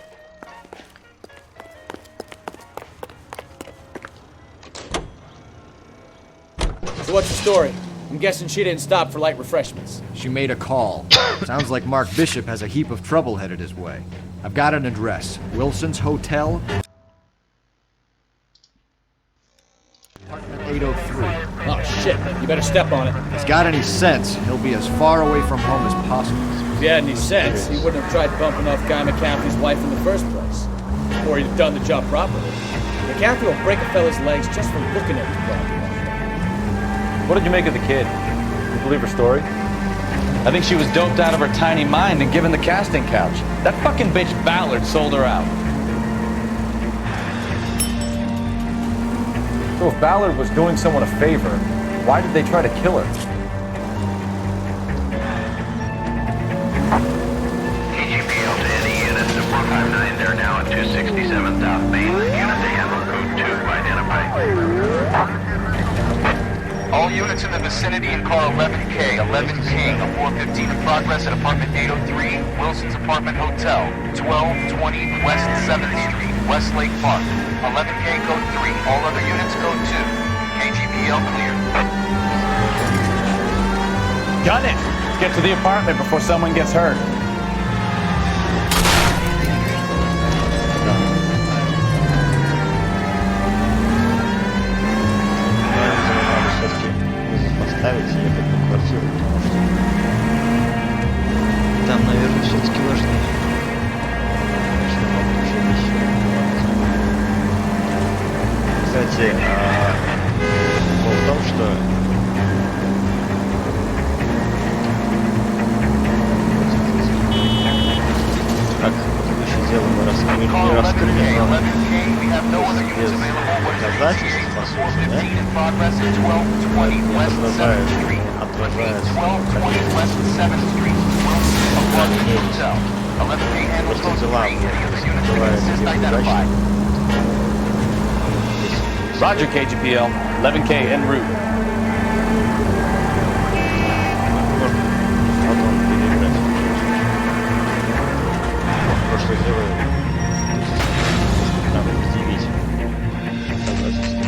So what's the story? I'm guessing she didn't stop for light refreshments. She made a call. Sounds like Mark Bishop has a heap of trouble headed his way. I've got an address. Wilson's Hotel, apartment 803. Oh, shit. You better step on it. If he's got any sense, he'll be as far away from home as possible. If he had any sense, he wouldn't have tried bumping off Guy McCaffrey's wife in the first place. Or he'd have done the job properly. McCaffrey will break a fella's legs just from looking at his property. What did you make of the kid? You believe her story? I think she was doped out of her tiny mind and given the casting couch. That fucking bitch Ballard sold her out. So if Ballard was doing someone a favor, why did they try to kill her? KGPL to any units to 459, they're now at 267 South Main. Unit to handle code 2 identified. All units in the vicinity in car 11K, 11 King, a 415 in progress at apartment 803, Wilson's Apartment Hotel, 1220 West 7th Street, Westlake Park. 11K code 3, all other units code 2. KGPL clear. Gun it! Let's get to the apartment before someone gets hurt. Поставить и ехать на квартиру, потому что там, наверное, все-таки важнее. Конечно, могут еще вещи. Кстати, прикол в том, что как предыдущее дело мы раскрыли, но без доказательств, по сути, да? Отражает просто дела бывают неудачными. Roger, KGPL. 11K en route. Потом переиграть. То, что делаю, надо предъявить доказательства.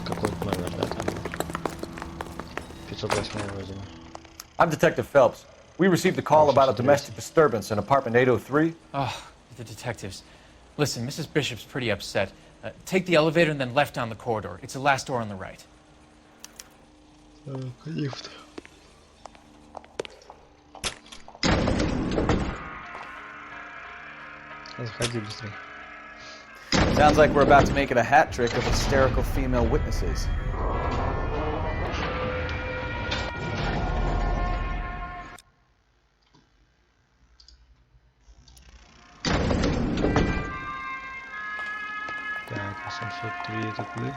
Какой-то номер, да, там? 508 вроде бы. I'm Detective Phelps. We received a call about a domestic disturbance in apartment 803. Oh, the detectives. Listen, Mrs. Bishop's pretty upset. Take the elevator and then left down the corridor. It's the last door on the right. Лифт. Заходи быстрее. Sounds like we're about to make it a hat trick of hysterical female witnesses. Так, 803 это куда?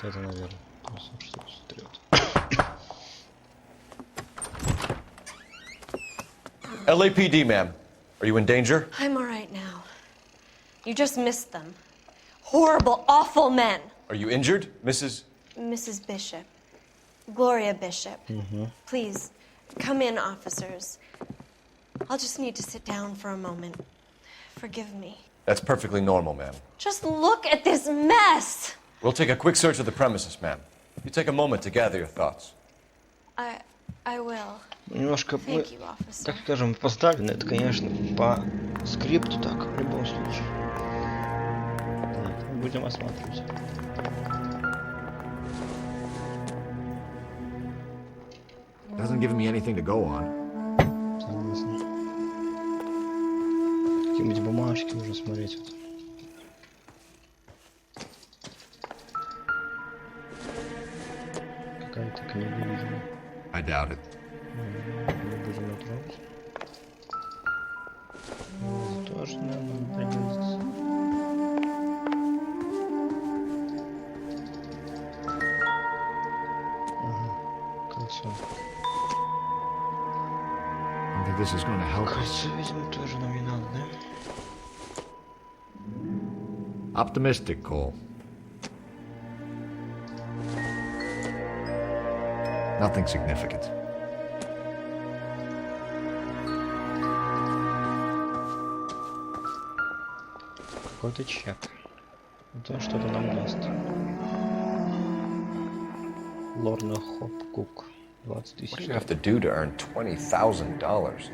Это, наверное, 863. LAPD, ma'am. Are you in danger? I'm all right now. You just missed them. Horrible, awful men. Are you injured, Mrs. Mrs. Bishop. Gloria Bishop. Please, come in, officers. I'll just need to sit down for a moment. Forgive me. That's perfectly normal, ma'am. Just look at this mess. We'll take a quick search of the premises, ma'am. You take a moment to gather your thoughts. I will. Немножко мы, Thank you, officer. так скажем, поставлены. Это, конечно, по скрипту так, в любом случае. Так, будем осматривать. Doesn't give me anything to go on. Согласен. Какие-нибудь бумажки нужно смотреть. Вот. Какая-то книга, видимо. I doubt it. Не будем ее трогать. Тоже, наверное, пригодится. Кольцо. I think this is going to help us. Кольцо, видимо, тоже нам не надо, да? Optimistic, Cole. Nothing significant. какой-то чек. Вот он что-то нам даст. Лорна Хопкук. 20 What do тысяч. you have to do to earn $20,000?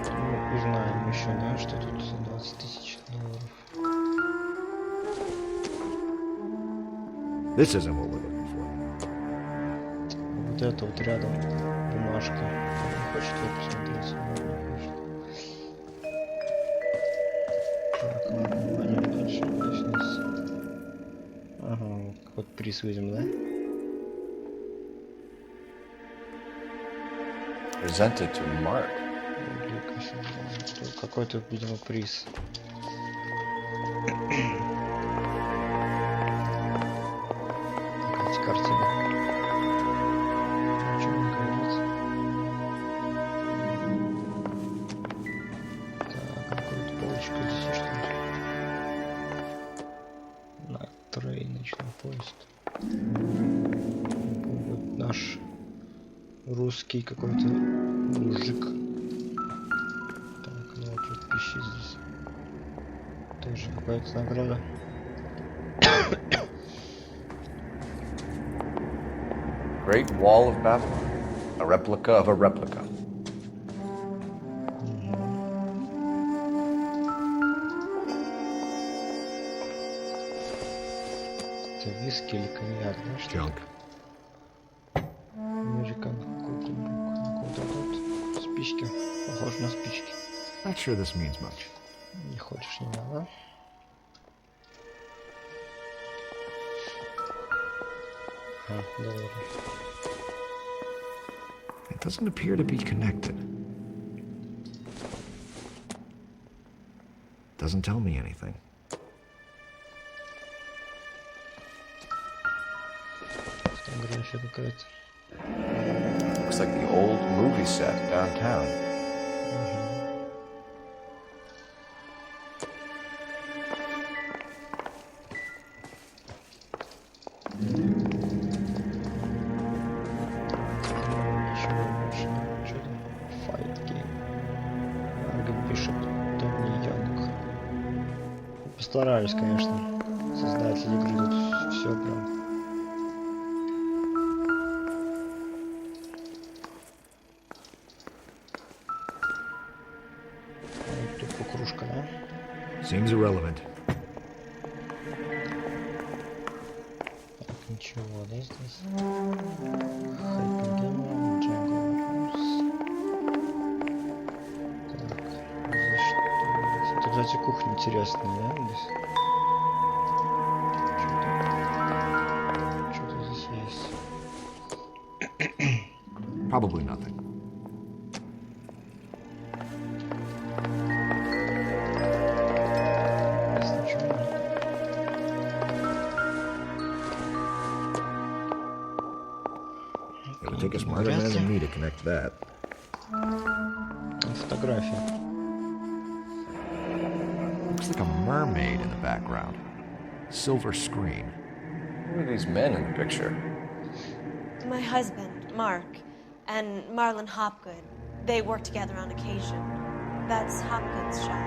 Ну, узнаем еще, да, что тут за 20 тысяч долларов. This isn't what we're looking for. Вот это вот рядом бумажка. Не хочет ее посмотреть? Не хочет. Так, внимание, дальше лестница. Ага, вот приз видим, да? Presented to Mark. Какой-то, видимо, приз. Эти картины. Ничего не говорит. Так, какая-то полочка здесь, что ли? На тройничный поезд. Вот наш русский какой-то мужик. Так, ну вот тут пищи здесь. Тоже какая-то награда. Great Wall of Babylon. A replica of a replica. Это виски или коньяк, да? Что? Junk. Американ какой-то тут. Спички. Похоже на спички. Not sure this means much. Не хочешь, не надо. $1. It doesn't appear to be connected. Doesn't tell me anything. Фотография какая-то. Looks like the old movie set downtown. Ничего больше. Что там? Fight game. Марк Бишоп, Тони Янг. Постарались, конечно. Создатели игры тут все прям. Вот тут покружка, да? Seems irrelevant. Так, ничего, да, здесь? Happy Gamer, Jungle Rules. Так, здесь что? Тут, кстати, кухня интересная, да, здесь? Что-то здесь есть. Probably nothing. Здесь ничего нет. It would take a smarter man than me to connect that. Фотография. Looks like a mermaid in the background. Silver screen. Who are these men in the picture? My husband, Mark, and Marlon Hopgood. They work together on occasion. That's Hopgood's shop.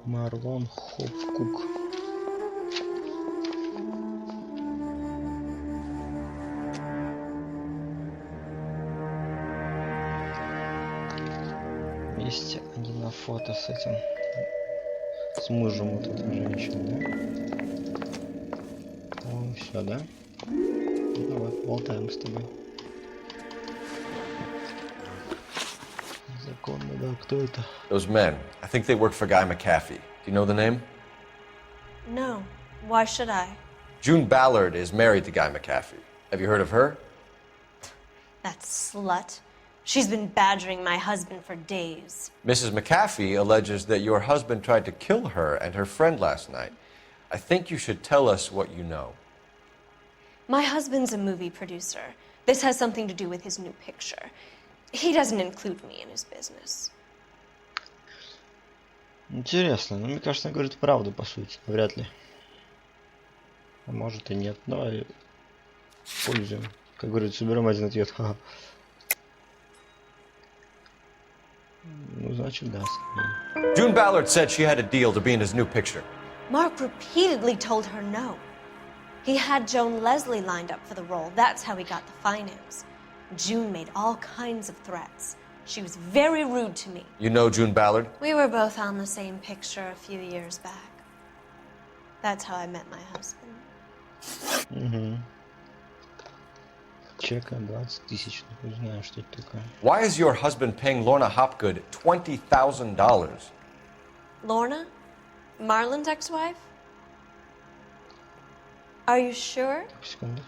Марлон Хопкук. Есть они на фото с этим, с мужем вот этой женщины, да? О, все, да? Ну вот, болтаем с тобой. Законно, да, кто это? Those men. I think they work for Guy McAfee. Do you know the name? No. Why should I? June Ballard is married to Guy McAfee. Have you heard of her? That slut. She's been badgering my husband for days. Mrs. McAfee alleges that your husband tried to kill her and her friend last night. I think you should tell us what you know. My husband's a movie producer. This has something to do with his new picture. He doesn't include me in his business. Интересно, но мне кажется, он говорит правду, по сути. Вряд ли. А может и нет. Давай пользуем. Как говорится, уберем один ответ. Ха-ха. Ну, значит, да. June Ballard said she had a deal to be in his new picture. Mark repeatedly told her no. He had Joan Leslie lined up for the role. That's how he got the finance. June made all kinds of threats. She was very rude to me. You know June Ballard? We were both on the same picture a few years back. That's how I met my husband. Угу. Чека 20 000. Не знаю, что это такое. Why is your husband paying Lorna Hopgood $20,000? Lorna? Marlon's ex-wife? Are you sure? Секунду.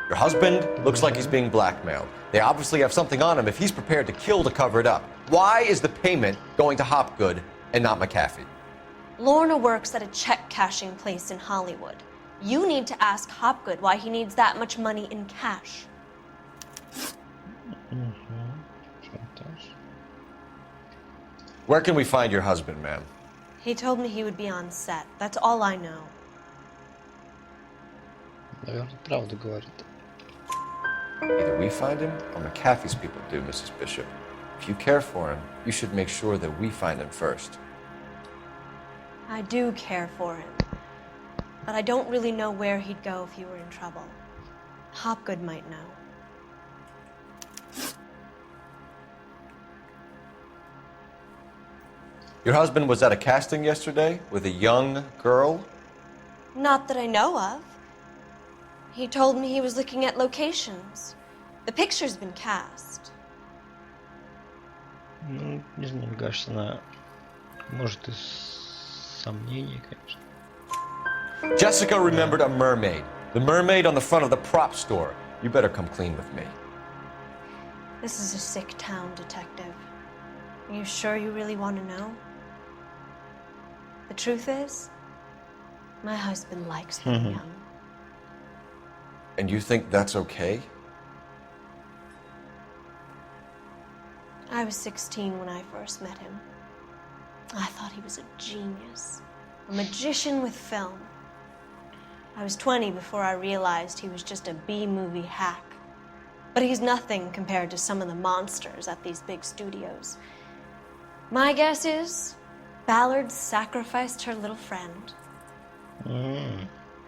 Your husband looks like he's being blackmailed. They obviously have something on him if he's prepared to kill to cover it up. Why is the payment going to Hopgood and not McAfee? Lorna works at a check cashing place in Hollywood. You need to ask Hopgood why he needs that much money in cash. Where can we find your husband, ma'am? He told me he would be on set. That's all I know. Наверное, правду говорит. Either we find him or McAfee's people do, Mrs. Bishop. If you care for him, you should make sure that we find him first. I do care for him. But I don't really know where he'd go if he were in trouble. Hopgood might know. Your husband was at a casting yesterday with a young girl? Not that I know of. He told me he was looking at locations. The picture's been cast. Ну, не знаю, мне кажется, она может из сомнений, конечно. Jessica remembered a mermaid. The mermaid on the front of the prop store. You better come clean with me. This is a sick town, Detective. Are you sure you really want to know? The truth is, my husband likes being young. And you think that's okay? I was 16 when I first met him. I thought he was a genius, a magician with film. I was 20 before I realized he was just a B-movie hack. But he's nothing compared to some of the monsters at these big studios. My guess is Ballard sacrificed her little friend.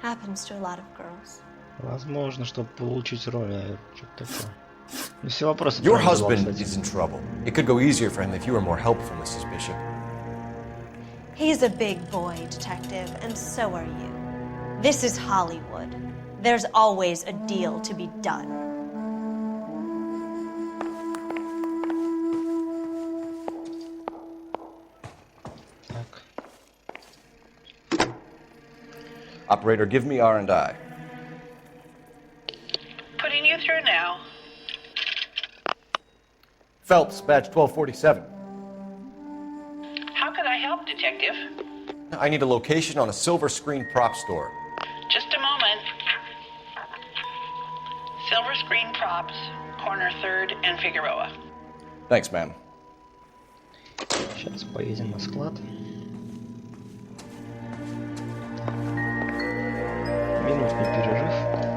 Happens to a lot of girls. Возможно, чтобы получить роль, а что-то такое. Ну, все вопросы. Your husband is in trouble. It could go easier for him if you were more helpful, Mrs. Bishop. He's a big boy, Detective, and so are you. This is Hollywood. There's always a deal to be done. Operator, give me R&I. Putting you through now. Phelps, badge 1247. How could I help, Detective? I need a location on a silver screen prop store. Just a moment. Silver Screen Props, corner 3rd and Figueroa. Thanks, ma'am. Сейчас поедем на склад. Минутный перерыв.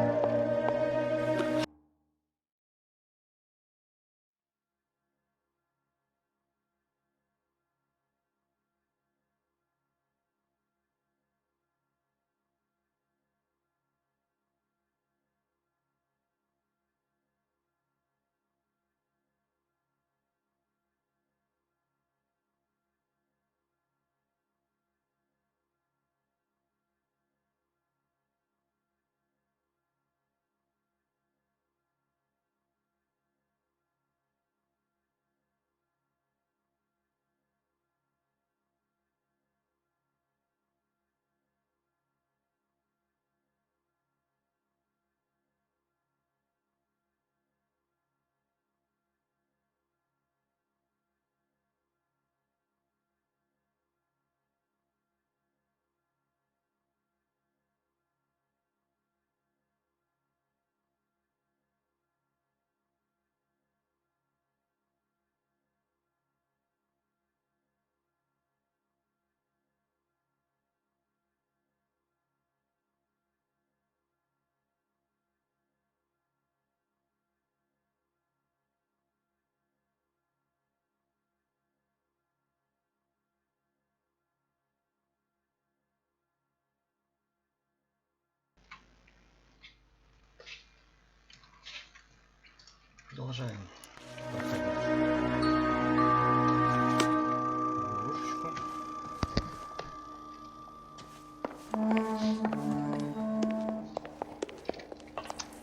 Продолжаем.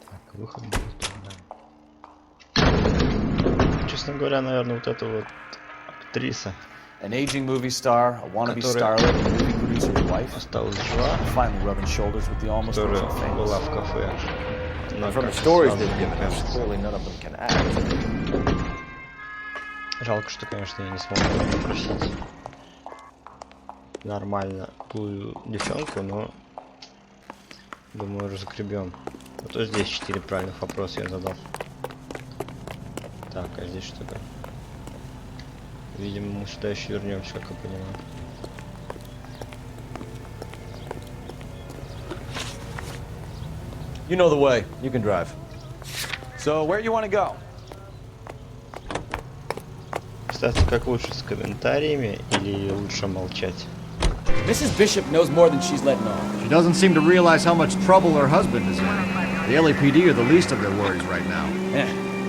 Так, выход будет туда. Честно говоря, наверное, вот эта вот актриса, An aging movie star, a wannabe которая starlet, a movie producer's wife, осталась жива, finally rubbing shoulders with the almost которая rich and famous. была в кафе. Она From the как-то stories сразу they've given us, кажется. clearly none of them can act. Жалко, что, конечно, я не смог ее попросить нормально тую девчонку, но думаю, разгребем. А то здесь 4 правильных вопроса я задал. Так, а здесь что-то. Видимо, мы сюда еще вернемся, как я понимаю. You know the way. You can drive. So, where you want to go? Кстати, как лучше, с комментариями или лучше молчать? Mrs. Bishop knows more than she's letting on. She doesn't seem to realize how much trouble her husband is in. The LAPD are the least of their worries right now.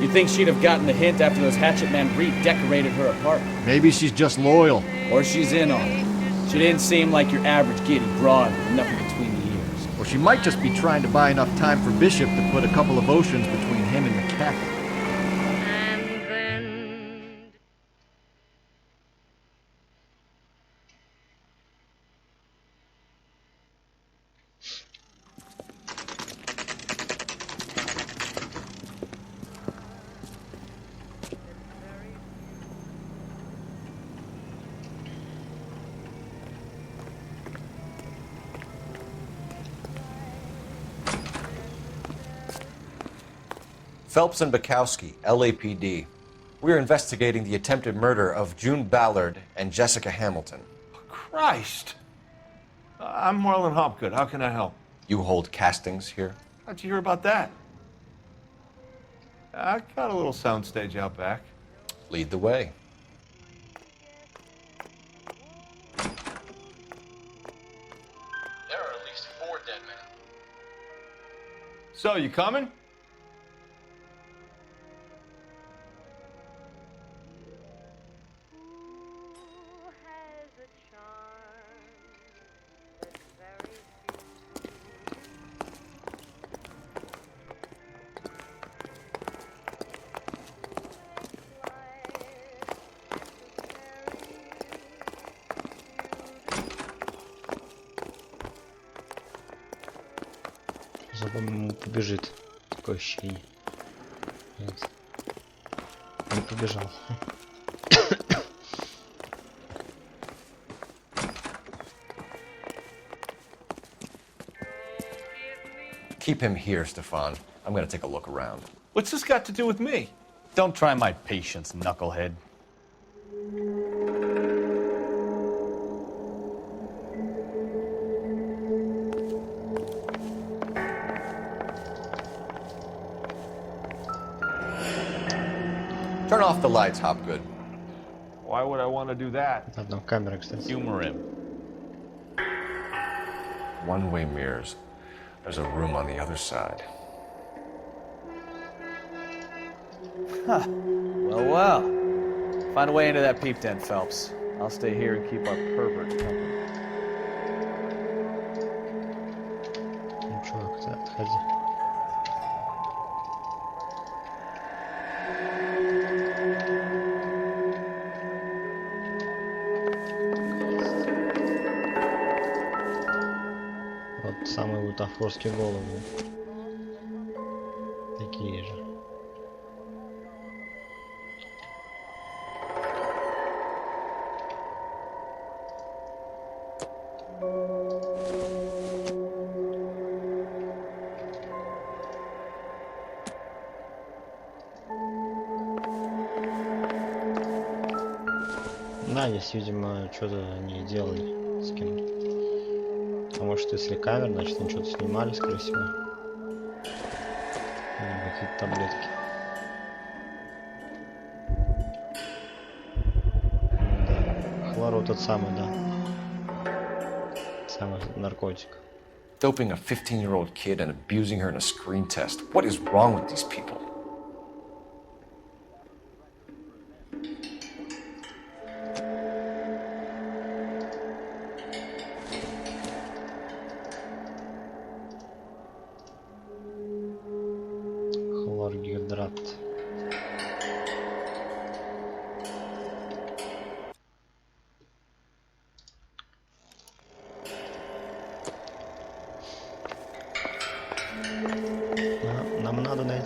You'd think she'd have gotten the hint after those hatchet men redecorated her apartment. Maybe she's just loyal. Or she's in on it. She didn't seem like your average giddy broad with nothing between the ears. Or she might just be trying to buy enough time for Bishop to put a couple of oceans between him and McCaffrey. Phelps and Bukowski, LAPD. We're investigating the attempted murder of June Ballard and Jessica Hamilton. Christ! I'm Marlon Hopgood. How can I help? You hold castings here? How'd you hear about that? I got a little soundstage out back. Lead the way. There are at least 4 dead men. So, you coming? Потом ему побежит. Такое ощущение. Нет. Не побежал. Keep him here, Stefan. I'm gonna take a look around. What's this got to do with me? Don't try my patience, knucklehead. Turn off the lights, Hopgood. Why would I want to do that? Одна камера, кстати. Humor him. One-way mirrors. There's a room on the other side. Huh. Well, well. Find a way into that peep tent, Phelps. I'll stay here and keep our pervert company. Ну, чувак, ты отходи. Вот самые бутафорские головы. Такие же. Да, здесь, видимо, что-то они делали с кем-то. Потому что если камера, значит они что-то снимали, скорее всего. Или какие-то таблетки. Да. Хлород тот самый, да. Самый наркотик. Doping a 15-year-old kid and abusing her in a screen test. What is wrong with these people?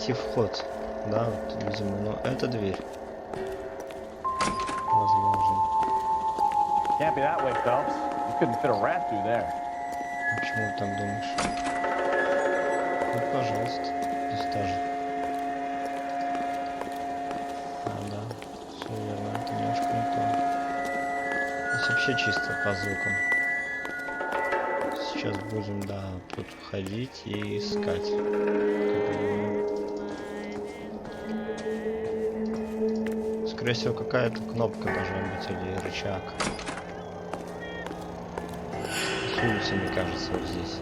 найти вход. Да, вот, видимо, но это дверь. Возможно. Can't be that way, Phelps. You couldn't fit a rat through there. Почему ты так думаешь? Ну, пожалуйста. Здесь тоже. А, да. Все верно. Это немножко не то. Здесь вообще чисто по звукам. Сейчас будем, да, тут ходить и искать. Скорее всего, какая-то кнопка должна быть или рычаг. С улицы, мне кажется, вот здесь.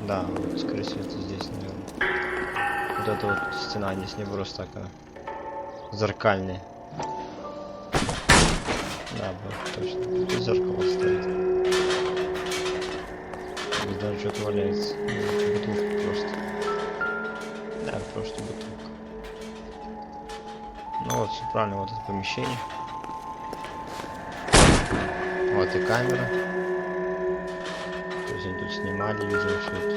Да, вот, скорее всего, это здесь, наверное. Вот эта вот стена здесь не просто такая зеркальная. Да, вот, точно. Тут зеркало стоит. Здесь даже что-то валяется. Бутылка просто. Да, просто бутылка. Ну вот, все правильно, вот это помещение. Вот и камера. То есть они тут снимали, видимо, все это.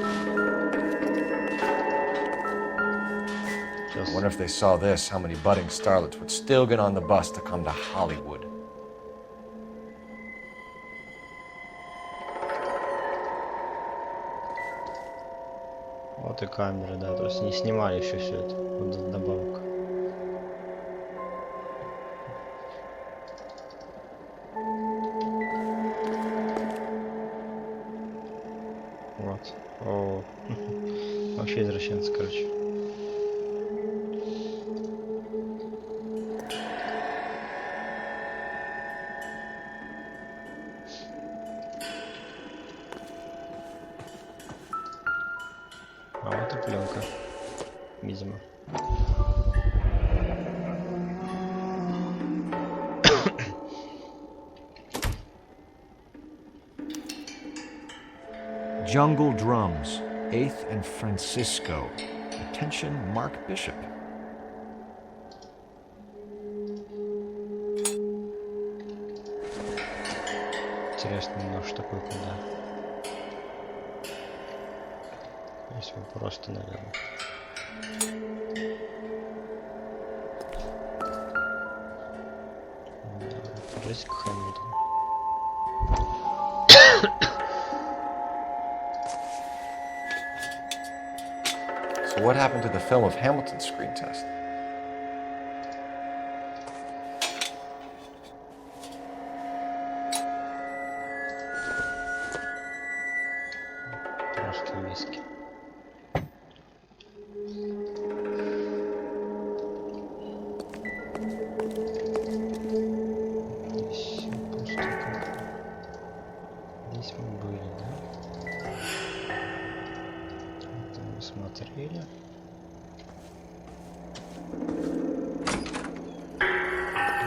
I wonder if they saw this, how many budding starlets would still get on the bus to come to Hollywood. Вот и камеры, да, то есть не снимали еще все это. Вот добавка. Вот. О, вообще извращенцы, короче. А вот и пленка, видимо. Jungle Drums, 8th and Francisco. Attention, Mark Bishop. Интересно, ну что такое куда? Есть вопросы, наверное. Джессика Хэмилтон. So what happened to the film of Hamilton's screen test? Просто виски. Здесь пусто. Здесь мы были, да? Это мы смотрели.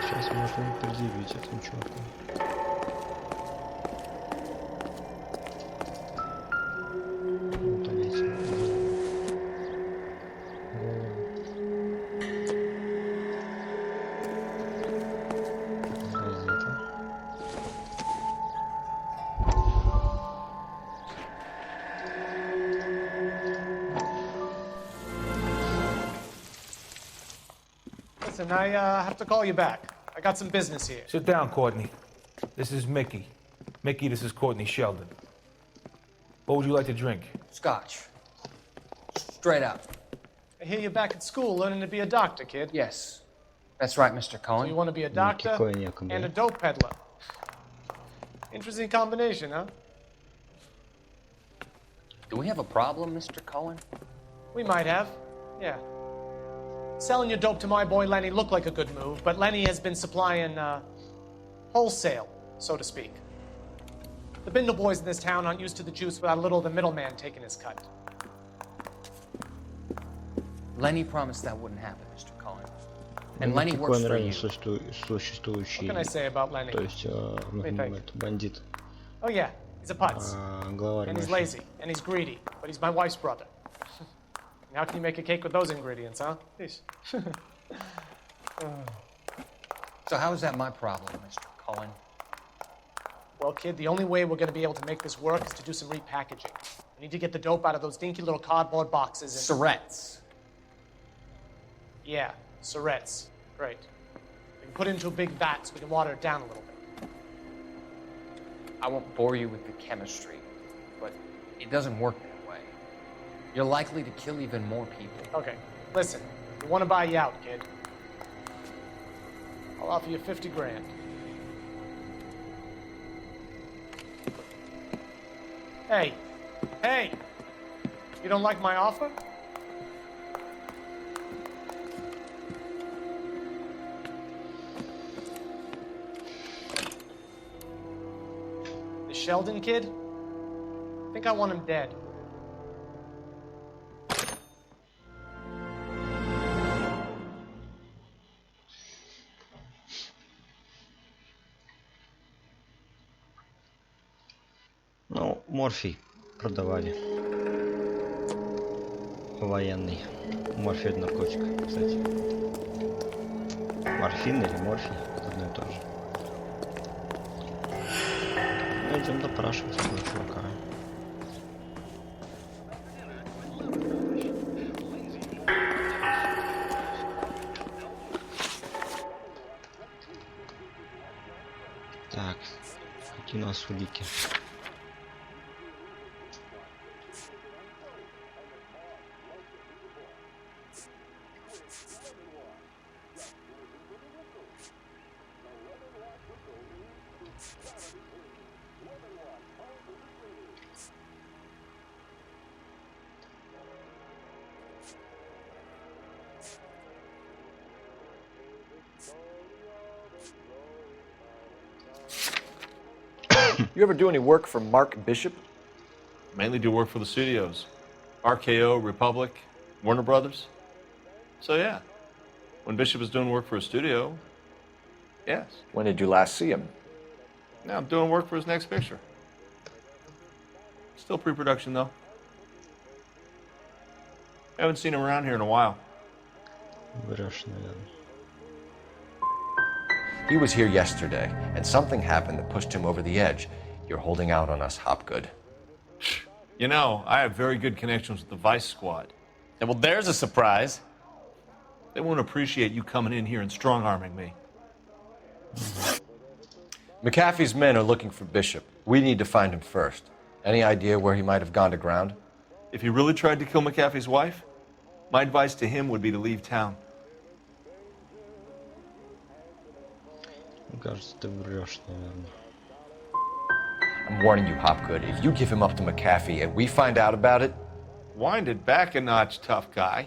Сейчас можно предъявить этому чуваку. Вот они эти газета. Listen, I have to call you back. I got some business here. Sit down, Courtney. This is Mickey. Mickey, this is Courtney Sheldon. What would you like to drink? Scotch. Straight up. I hear you're back at school learning to be a doctor, kid. Yes. That's right, Mr. So Cohen. you want to be a doctor and a dope peddler. Interesting combination, huh? Do we have a problem, Mr. Cohen? We might have, yeah. Selling your dope to my boy Lenny looked like a good move, but Lenny has been supplying wholesale, so to speak. The Bindle boys in this town aren't used to the juice without a little of the middleman taking his cut. Lenny promised that wouldn't happen, Mr. Cohen. And Ну, Lenny такой works он for реально you. существующий. What can I say about Lenny? То есть, это бандит. Oh yeah, he's a putz. Главарь And he's нашей. lazy, and he's greedy, but he's my wife's brother. And how can you make a cake with those ingredients, huh? Jeez. So how is that my problem, Mr. Cohen? Well, kid, the only way we're going to be able to make this work is to do some repackaging. We need to get the dope out of those dinky little cardboard boxes and... Surrettes. Yeah, Surrettes. Great. We can put it into a big vat so we can water it down a little bit. I won't bore you with the chemistry, but it doesn't work that way. You're likely to kill even more people. Okay, listen. We want to buy you out, kid. I'll offer you 50 grand. Hey, hey! You don't like my offer? The Sheldon kid? I think I want him dead. Ну, морфий продавали. Военный. Морфий это наркотик, кстати. Морфин или морфий, одно и то же. Ну, идем допрашивать этого чувака. Так, какие у нас улики? You ever do any work for Mark Bishop? Mainly do work for the studios. RKO, Republic, Warner Brothers. So yeah, when Bishop is doing work for a studio, yes. When did you last see him? Now I'm doing work for his next picture. Still pre-production though. Haven't seen him around here in a while. He was here yesterday, and something happened that pushed him over the edge. You're holding out on us, Hopgood. You know, I have very good connections with the Vice Squad. Yeah, well, there's a surprise. They won't appreciate you coming in here and strong-arming me. McAfee's men are looking for Bishop. We need to find him first. Any idea where he might have gone to ground? If he really tried to kill McAfee's wife, my advice to him would be to leave town. Кажется, ты врешь, наверное. I'm warning you, Hopgood. If you give him up to McAfee and we find out about it... Wind it back a notch, tough guy.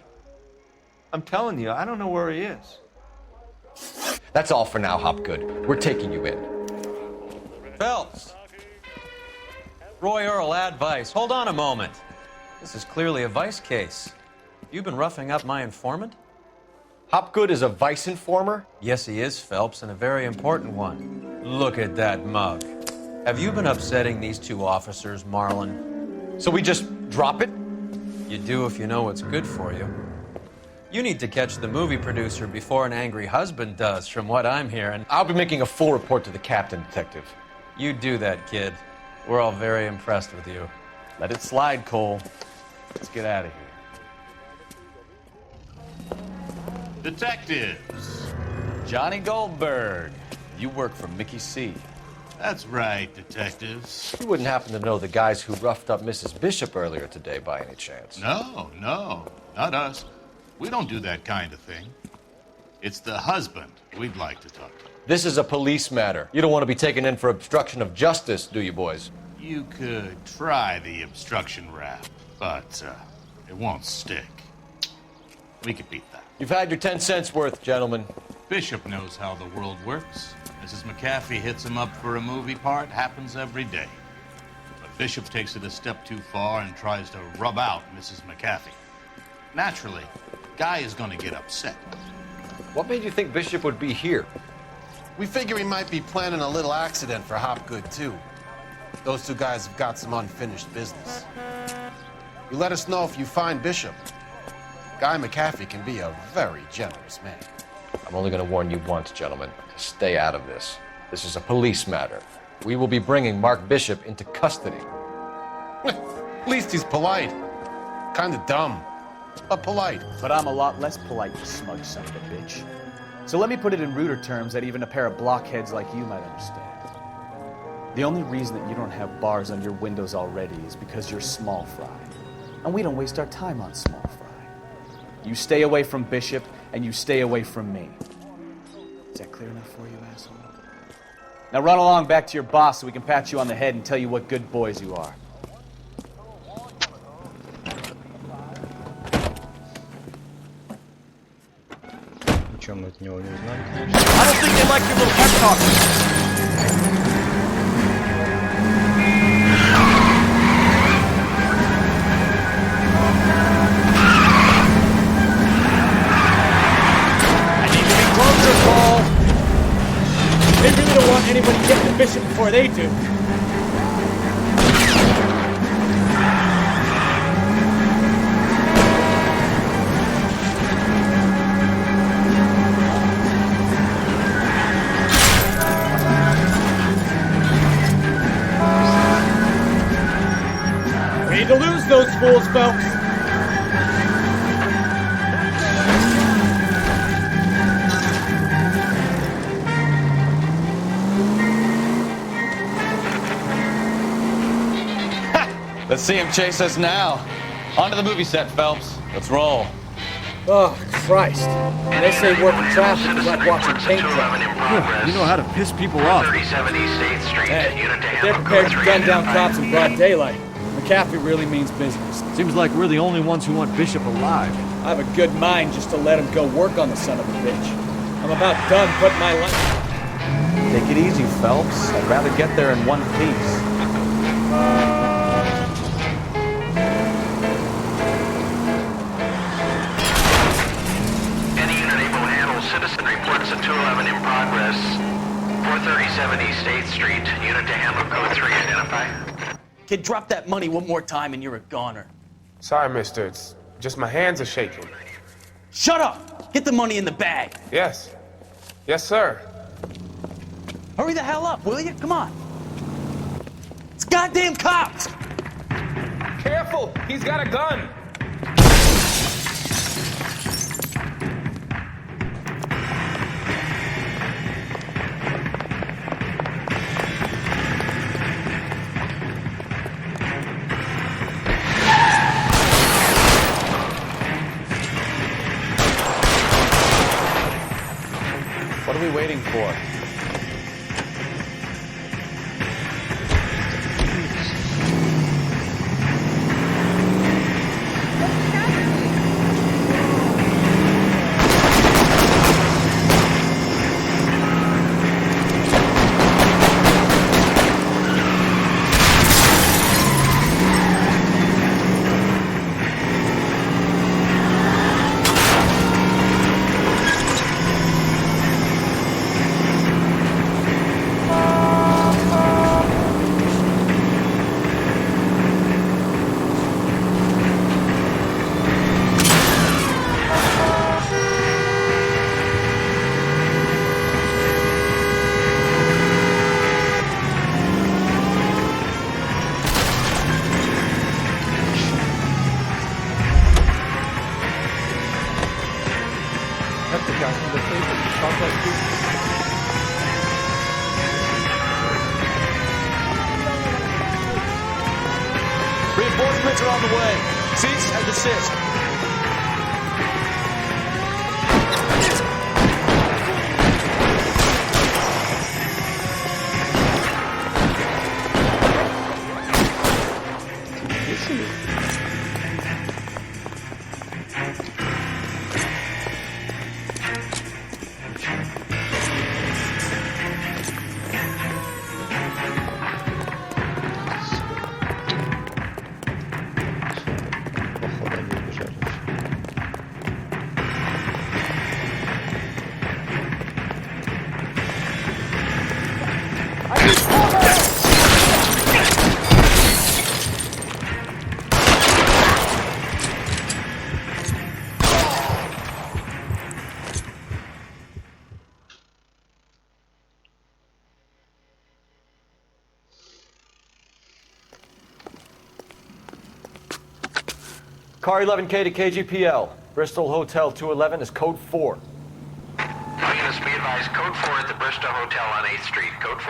I'm telling you, I don't know where he is. That's all for now, Hopgood. We're taking you in. Phelps! Roy Earl, ad vice. Hold on a moment. This is clearly a vice case. You've been roughing up my informant? Hopgood is a vice informer? Yes, he is, Phelps, and a very important one. Look at that mug. Have you been upsetting these two officers, Marlin? So we just drop it? You do if you know what's good for you. You need to catch the movie producer before an angry husband does, from what I'm hearing. I'll be making a full report to the captain, Detective. You do that, kid. We're all very impressed with you. Let it slide, Cole. Let's get out of here. Detectives. Johnny Goldberg. You work for Mickey C. That's right, detectives. You wouldn't happen to know the guys who roughed up Mrs. Bishop earlier today by any chance? No, not us. We don't do that kind of thing. It's the husband we'd like to talk to. This is a police matter. You don't want to be taken in for obstruction of justice, do you, boys? You could try the obstruction rap, but it won't stick. We could beat that. You've had your 10 cents worth, gentlemen. Bishop knows how the world works. Mrs. McAfee hits him up for a movie part, happens every day. But Bishop takes it a step too far and tries to rub out Mrs. McAfee. Naturally, Guy is going to get upset. What made you think Bishop would be here? We figure he might be planning a little accident for Hopgood, too. Those two guys have got some unfinished business. You let us know if you find Bishop. Guy McAfee can be a very generous man. I'm only going to warn you once, gentlemen, to stay out of this. This is a police matter. We will be bringing Mark Bishop into custody. At least he's polite. Kinda dumb, but polite. But I'm a lot less polite, you smug son of a bitch. So let me put it in ruder terms that even a pair of blockheads like you might understand. The only reason that you don't have bars on your windows already is because you're small fry. And we don't waste our time on small fry. You stay away from Bishop, and you stay away from me. Is that clear enough for you, asshole? Now run along back to your boss so we can pat you on the head and tell you what good boys you are. Ничего мы от него не узнаем, конечно. I don't think they like your little pep talk. They really don't want anybody getting the Bishop before they do. We need to lose those fools, folks. Let's see him chase us now. On to the movie set, Phelps. Let's roll. Oh, Christ. When they say working traffic is like watching paint dry. You know how to piss people off. Hey, if they're prepared to gun down cops in broad daylight, McAfee really means business. Seems like we're the only ones who want Bishop alive. I have a good mind just to let him go work on the son of a bitch. I'm about done putting my life... Take it easy, Phelps. I'd rather get there in one piece. Citizen reports a 211 in progress. 437 East 8th Street. Unit to handle code 3. Identify. Kid, drop that money one more time and you're a goner. Sorry, mister. It's just my hands are shaking. Shut up! Get the money in the bag. Yes. Yes, sir. Hurry the hell up, will you? Come on. It's goddamn cops! Careful! He's got a gun! What are we waiting for? Reinforcements are on the way. Cease and desist. Походу они убежали. Car 11K to KGPL. Bristol Hotel 211 is code 4. Units, be advised, code 4 at the Bristol Hotel on 8th Street. Code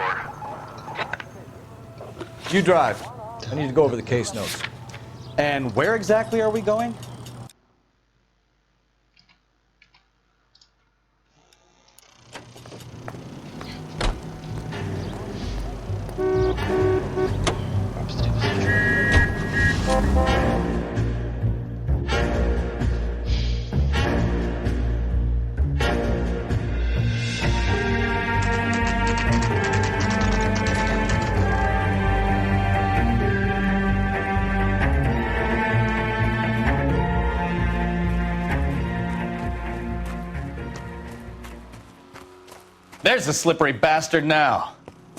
4. You drive. I need to go over the case notes. And where exactly are we going? There's the slippery bastard now.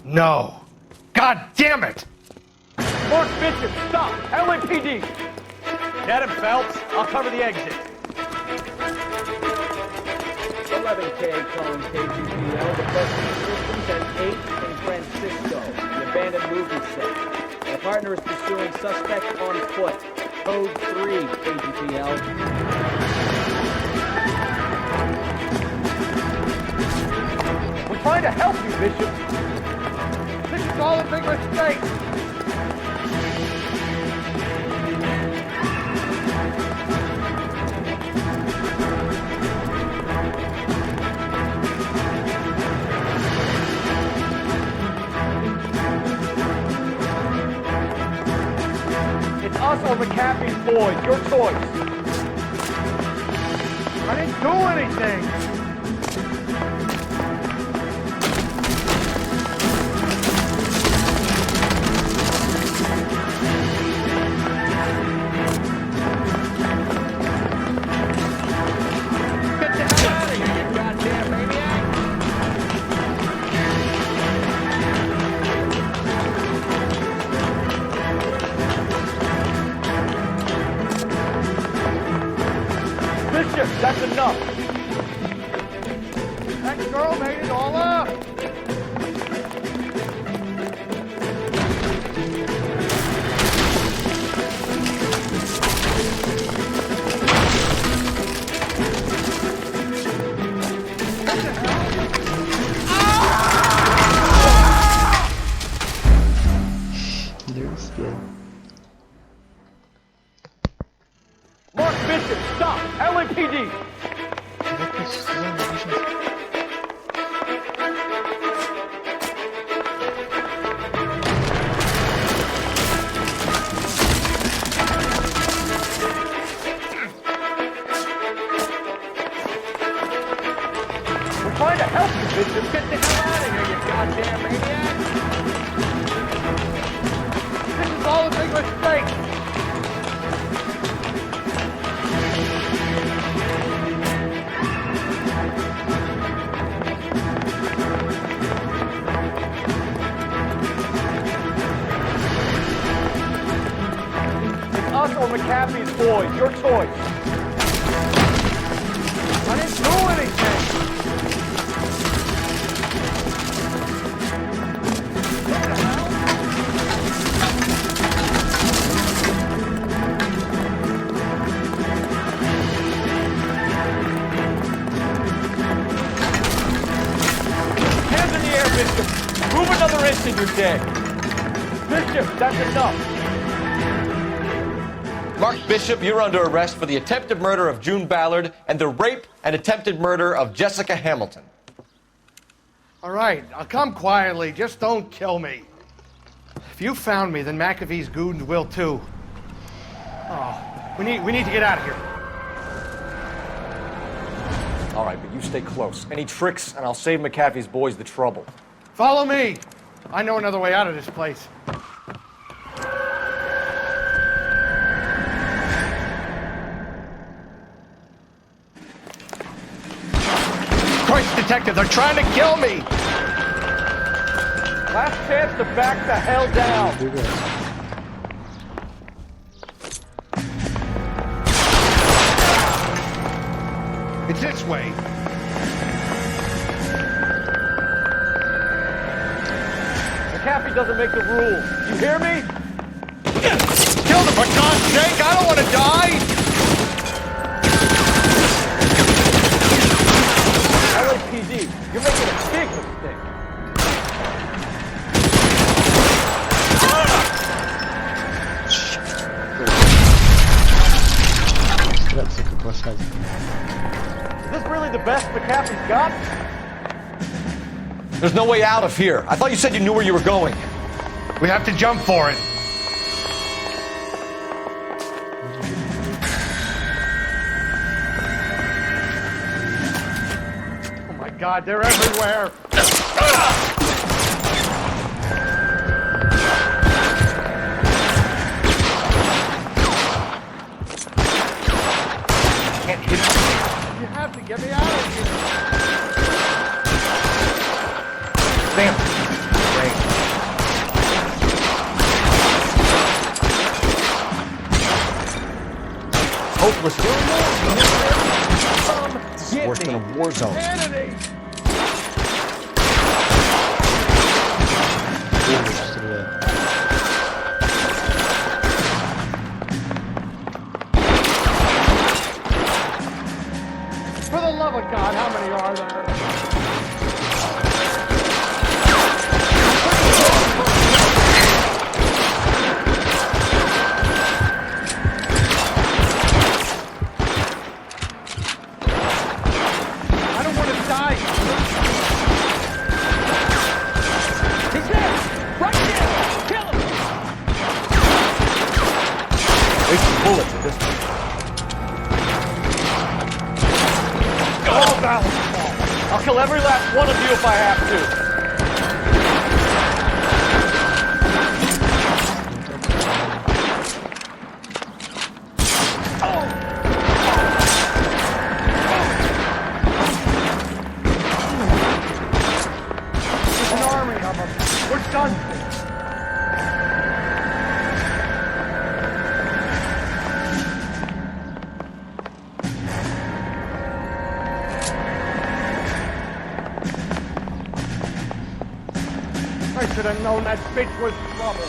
No. God damn it! Mark Bishop, stop! LAPD! Get him, Phelps. I'll cover the exit. 11K calling KGPL, requesting assistance at 8 in Francisco, the abandoned movie set. My partner is pursuing suspect on foot. Code 3, KGPL. We're trying to help you, Bishop. This is all a big mistake. It's us or McAfee's boys. Your choice. I didn't do anything. That's enough. That girl made it all up. Mark Bishop, stop! LAPD! We're trying to help you, Bishop. Get the hell out of here, you goddamn maniac! This is all a big mistake! Us or McAfee's boys, your choice. I didn't do anything. Hands in the air, Bishop. Move another inch and you're dead. Bishop, that's enough. Mark Bishop, you're under arrest for the attempted murder of June Ballard and the rape and attempted murder of Jessica Hamilton. All right, I'll come quietly. Just don't kill me. If you found me, then McAfee's goons will too. Oh, we need to get out of here. All right, but you stay close. Any tricks, and I'll save McAfee's boys the trouble. Follow me. I know another way out of this place. Christ, detective, they're trying to kill me! Last chance to back the hell down. It's this way. McAfee doesn't make the rules. You hear me? Kill them, for God's sake! I don't want to die! easy. You're making a big mistake. Is this really the best McAfee's got? There's no way out of here. I thought you said you knew where you were going. We have to jump for it. Oh my God, they're everywhere. Can't hit me. You have to get me out of here. Damn. Hopeless. Get Worse me. than a war zone. Kennedy. For the love of God, how many are there? I don't want to die. He's there! Right there! Kill him! Wasting bullets at this point. Oh, balance. I'll kill every last one of you if I have to. There's an army of them. We're done. I should have known that bitch was trouble.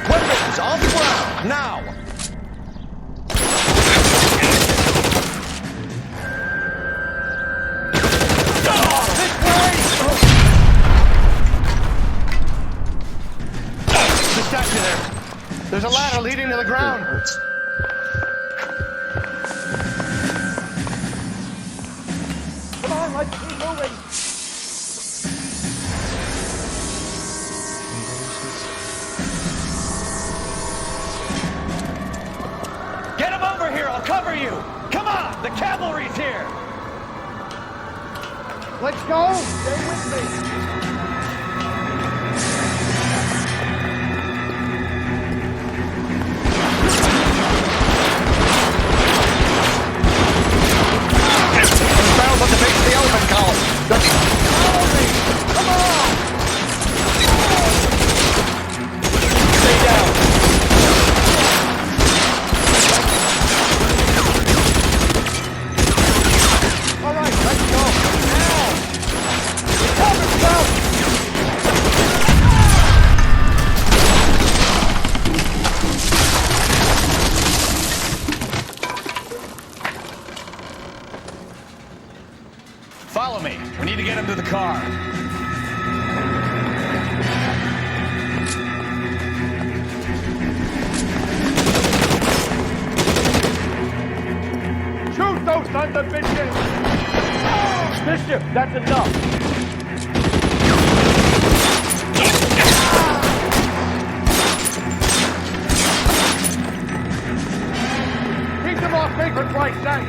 Weapons on the ground, now! Distraction there. There's a ladder leading to the ground. Come on, let's keep moving. Get him over here, I'll cover you! Come on, the cavalry's here! Let's go. Stay with me. Barrels at the base of the elephant column. Come on. Stay down. All right, let's go. Now. Cover, Scout. Follow me. We need to get him to the car. Shoot those sons of bitches. Bishop, that's enough. Keep them off me for Christ's sake.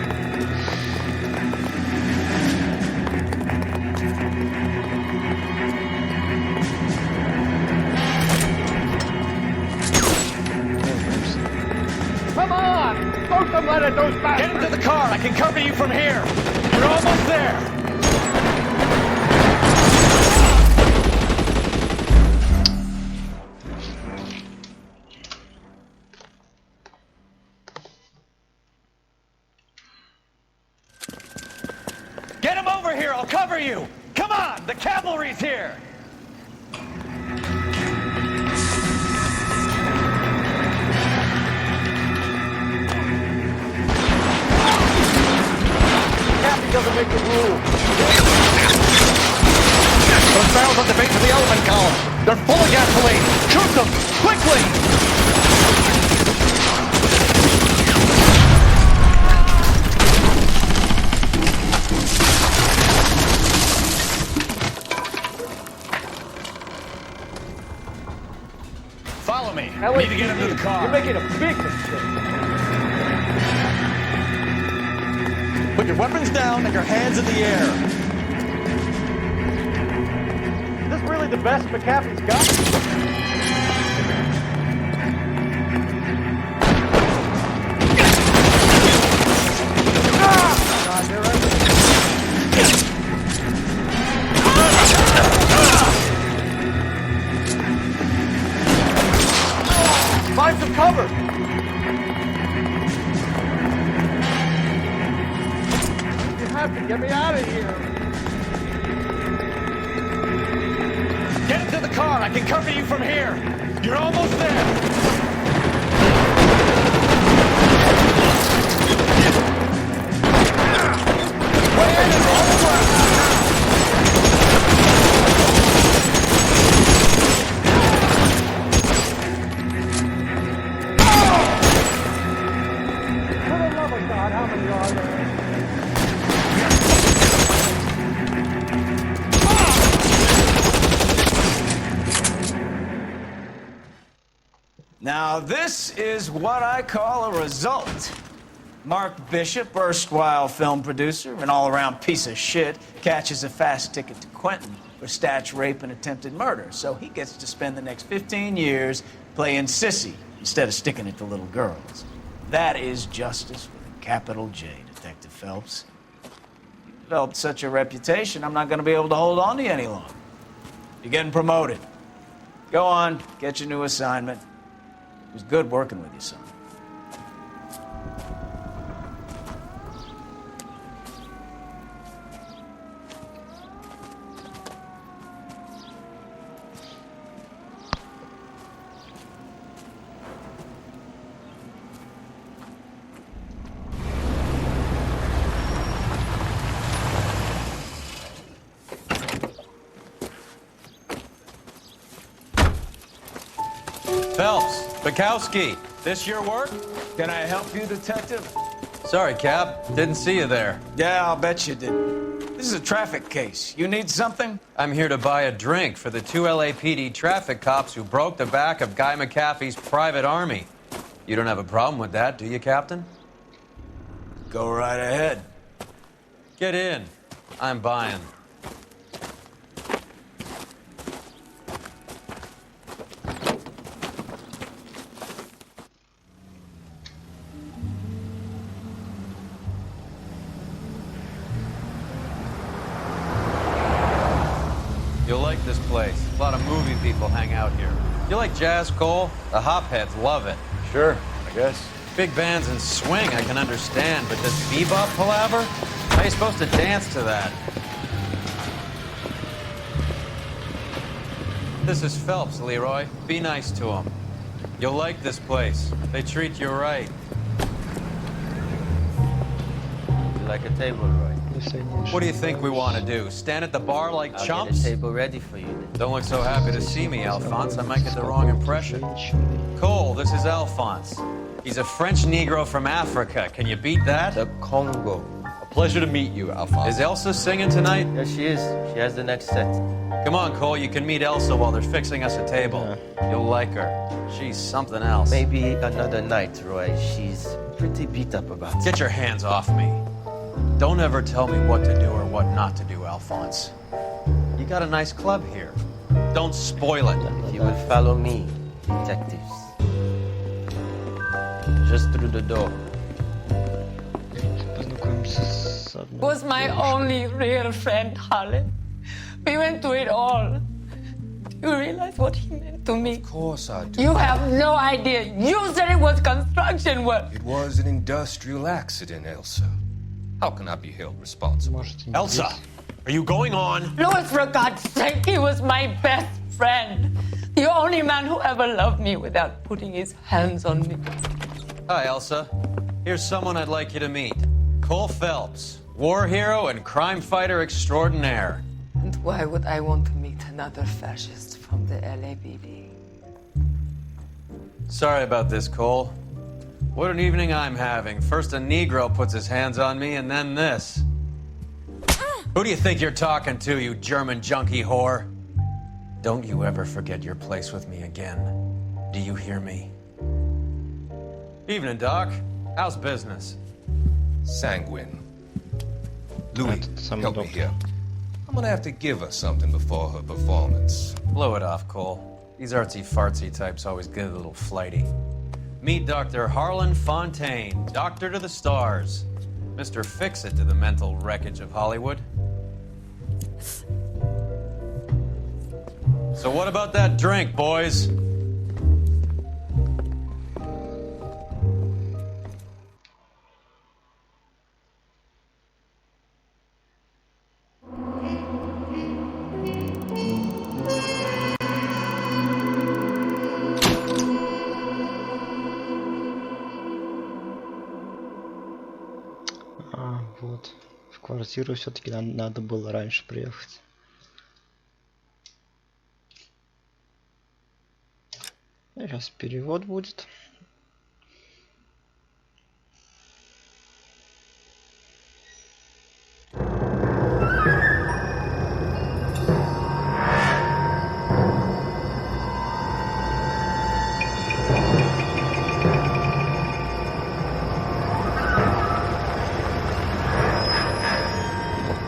Come on! Throw some lead at those bastards! Get him to the car. I can cover you from here. You're almost there. Get him over here. I'll cover you. Come on. The cavalry's here. make the rule. Those barrels at the base of the element column. They're full of gasoline. Shoot them! Quickly! Follow me. Now, We need to get into the car. You're making a big mistake. Put your weapons down and your hands in the air. Is this really the best McAfee's got? God, they're find some cover! You have to get me out of here! Get into the car. I can cover you from here. You're almost there. For the love of God, how many are there? Now, this is what I call a result. Mark Bishop, erstwhile film producer and all-around piece of shit, catches a fast ticket to Quentin for snatch, rape, and attempted murder. So he gets to spend the next 15 years playing sissy instead of sticking it to little girls. That is justice with a capital J, Detective Phelps. You developed such a reputation, I'm not going to be able to hold on to you any longer. You're getting promoted. Go on, get your new assignment. It was good working with you, son. Phelps, Bukowski, this your work? Can I help you, Detective? Sorry, Cap. Didn't see you there. Yeah, I'll bet you didn't. This is a traffic case. You need something? I'm here to buy a drink for the 2 LAPD traffic cops who broke the back of Guy McAfee's private army. You don't have a problem with that, do you, Captain? Go right ahead. Get in. I'm buying. You'll like this place. A lot of movie people hang out here. You like jazz, Cole? The hopheads love it. Sure, I guess. Big bands and swing, I can understand, but this bebop palaver? How are you supposed to dance to that? This is Phelps, Leroy. Be nice to him. You'll like this place. They treat you right. You like a table, Roy? What do you think we want to do? Stand at the bar like I'll chumps? get a table ready for you. Don't look so happy to see me, Alphonse. I might get the wrong impression. Cole, this is Alphonse. He's a French Negro from Africa. Can you beat that? The Congo. A pleasure to meet you, Alphonse. Is Elsa singing tonight? Yes, she is. She has the next set. Come on, Cole. You can meet Elsa while they're fixing us a table. You'll like her. She's something else. Maybe another night, Roy. She's pretty beat up about it. Get your hands off me. Don't ever tell me what to do or what not to do, Alphonse. You got a nice club here. Don't spoil it. If you will follow me, detectives. Just through the door. Was my only real friend, Harlan. We went through it all. Do you realize what he meant to me? Of course I do. You have no idea. You said it was construction work. It was an industrial accident, Elsa. How can I be held responsible? Elsa, are you going on? Louis, for God's sake, he was my best friend. The only man who ever loved me without putting his hands on me. Hi, Elsa. Here's someone I'd like you to meet. Cole Phelps, War hero and crime fighter extraordinaire. And why would I want to meet another fascist from the LAPD? Sorry about this, Cole. What an evening I'm having. First a Negro puts his hands on me, and then this. Who do you think you're talking to, you German junkie whore? Don't you ever forget your place with me again. Do you hear me? Evening, Doc. How's business? Sanguine. Louis, help me here. I'm gonna have to give her something before her performance. Blow it off, Cole. These artsy-fartsy types always get a little flighty. Meet Dr. Harlan Fontaine, doctor to the stars. Mr. Fix-It to the mental wreckage of Hollywood. So what about that drink, boys? Вот. В квартиру все-таки надо было раньше приехать. Сейчас перевод будет.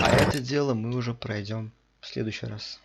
А это дело мы уже пройдем в следующий раз.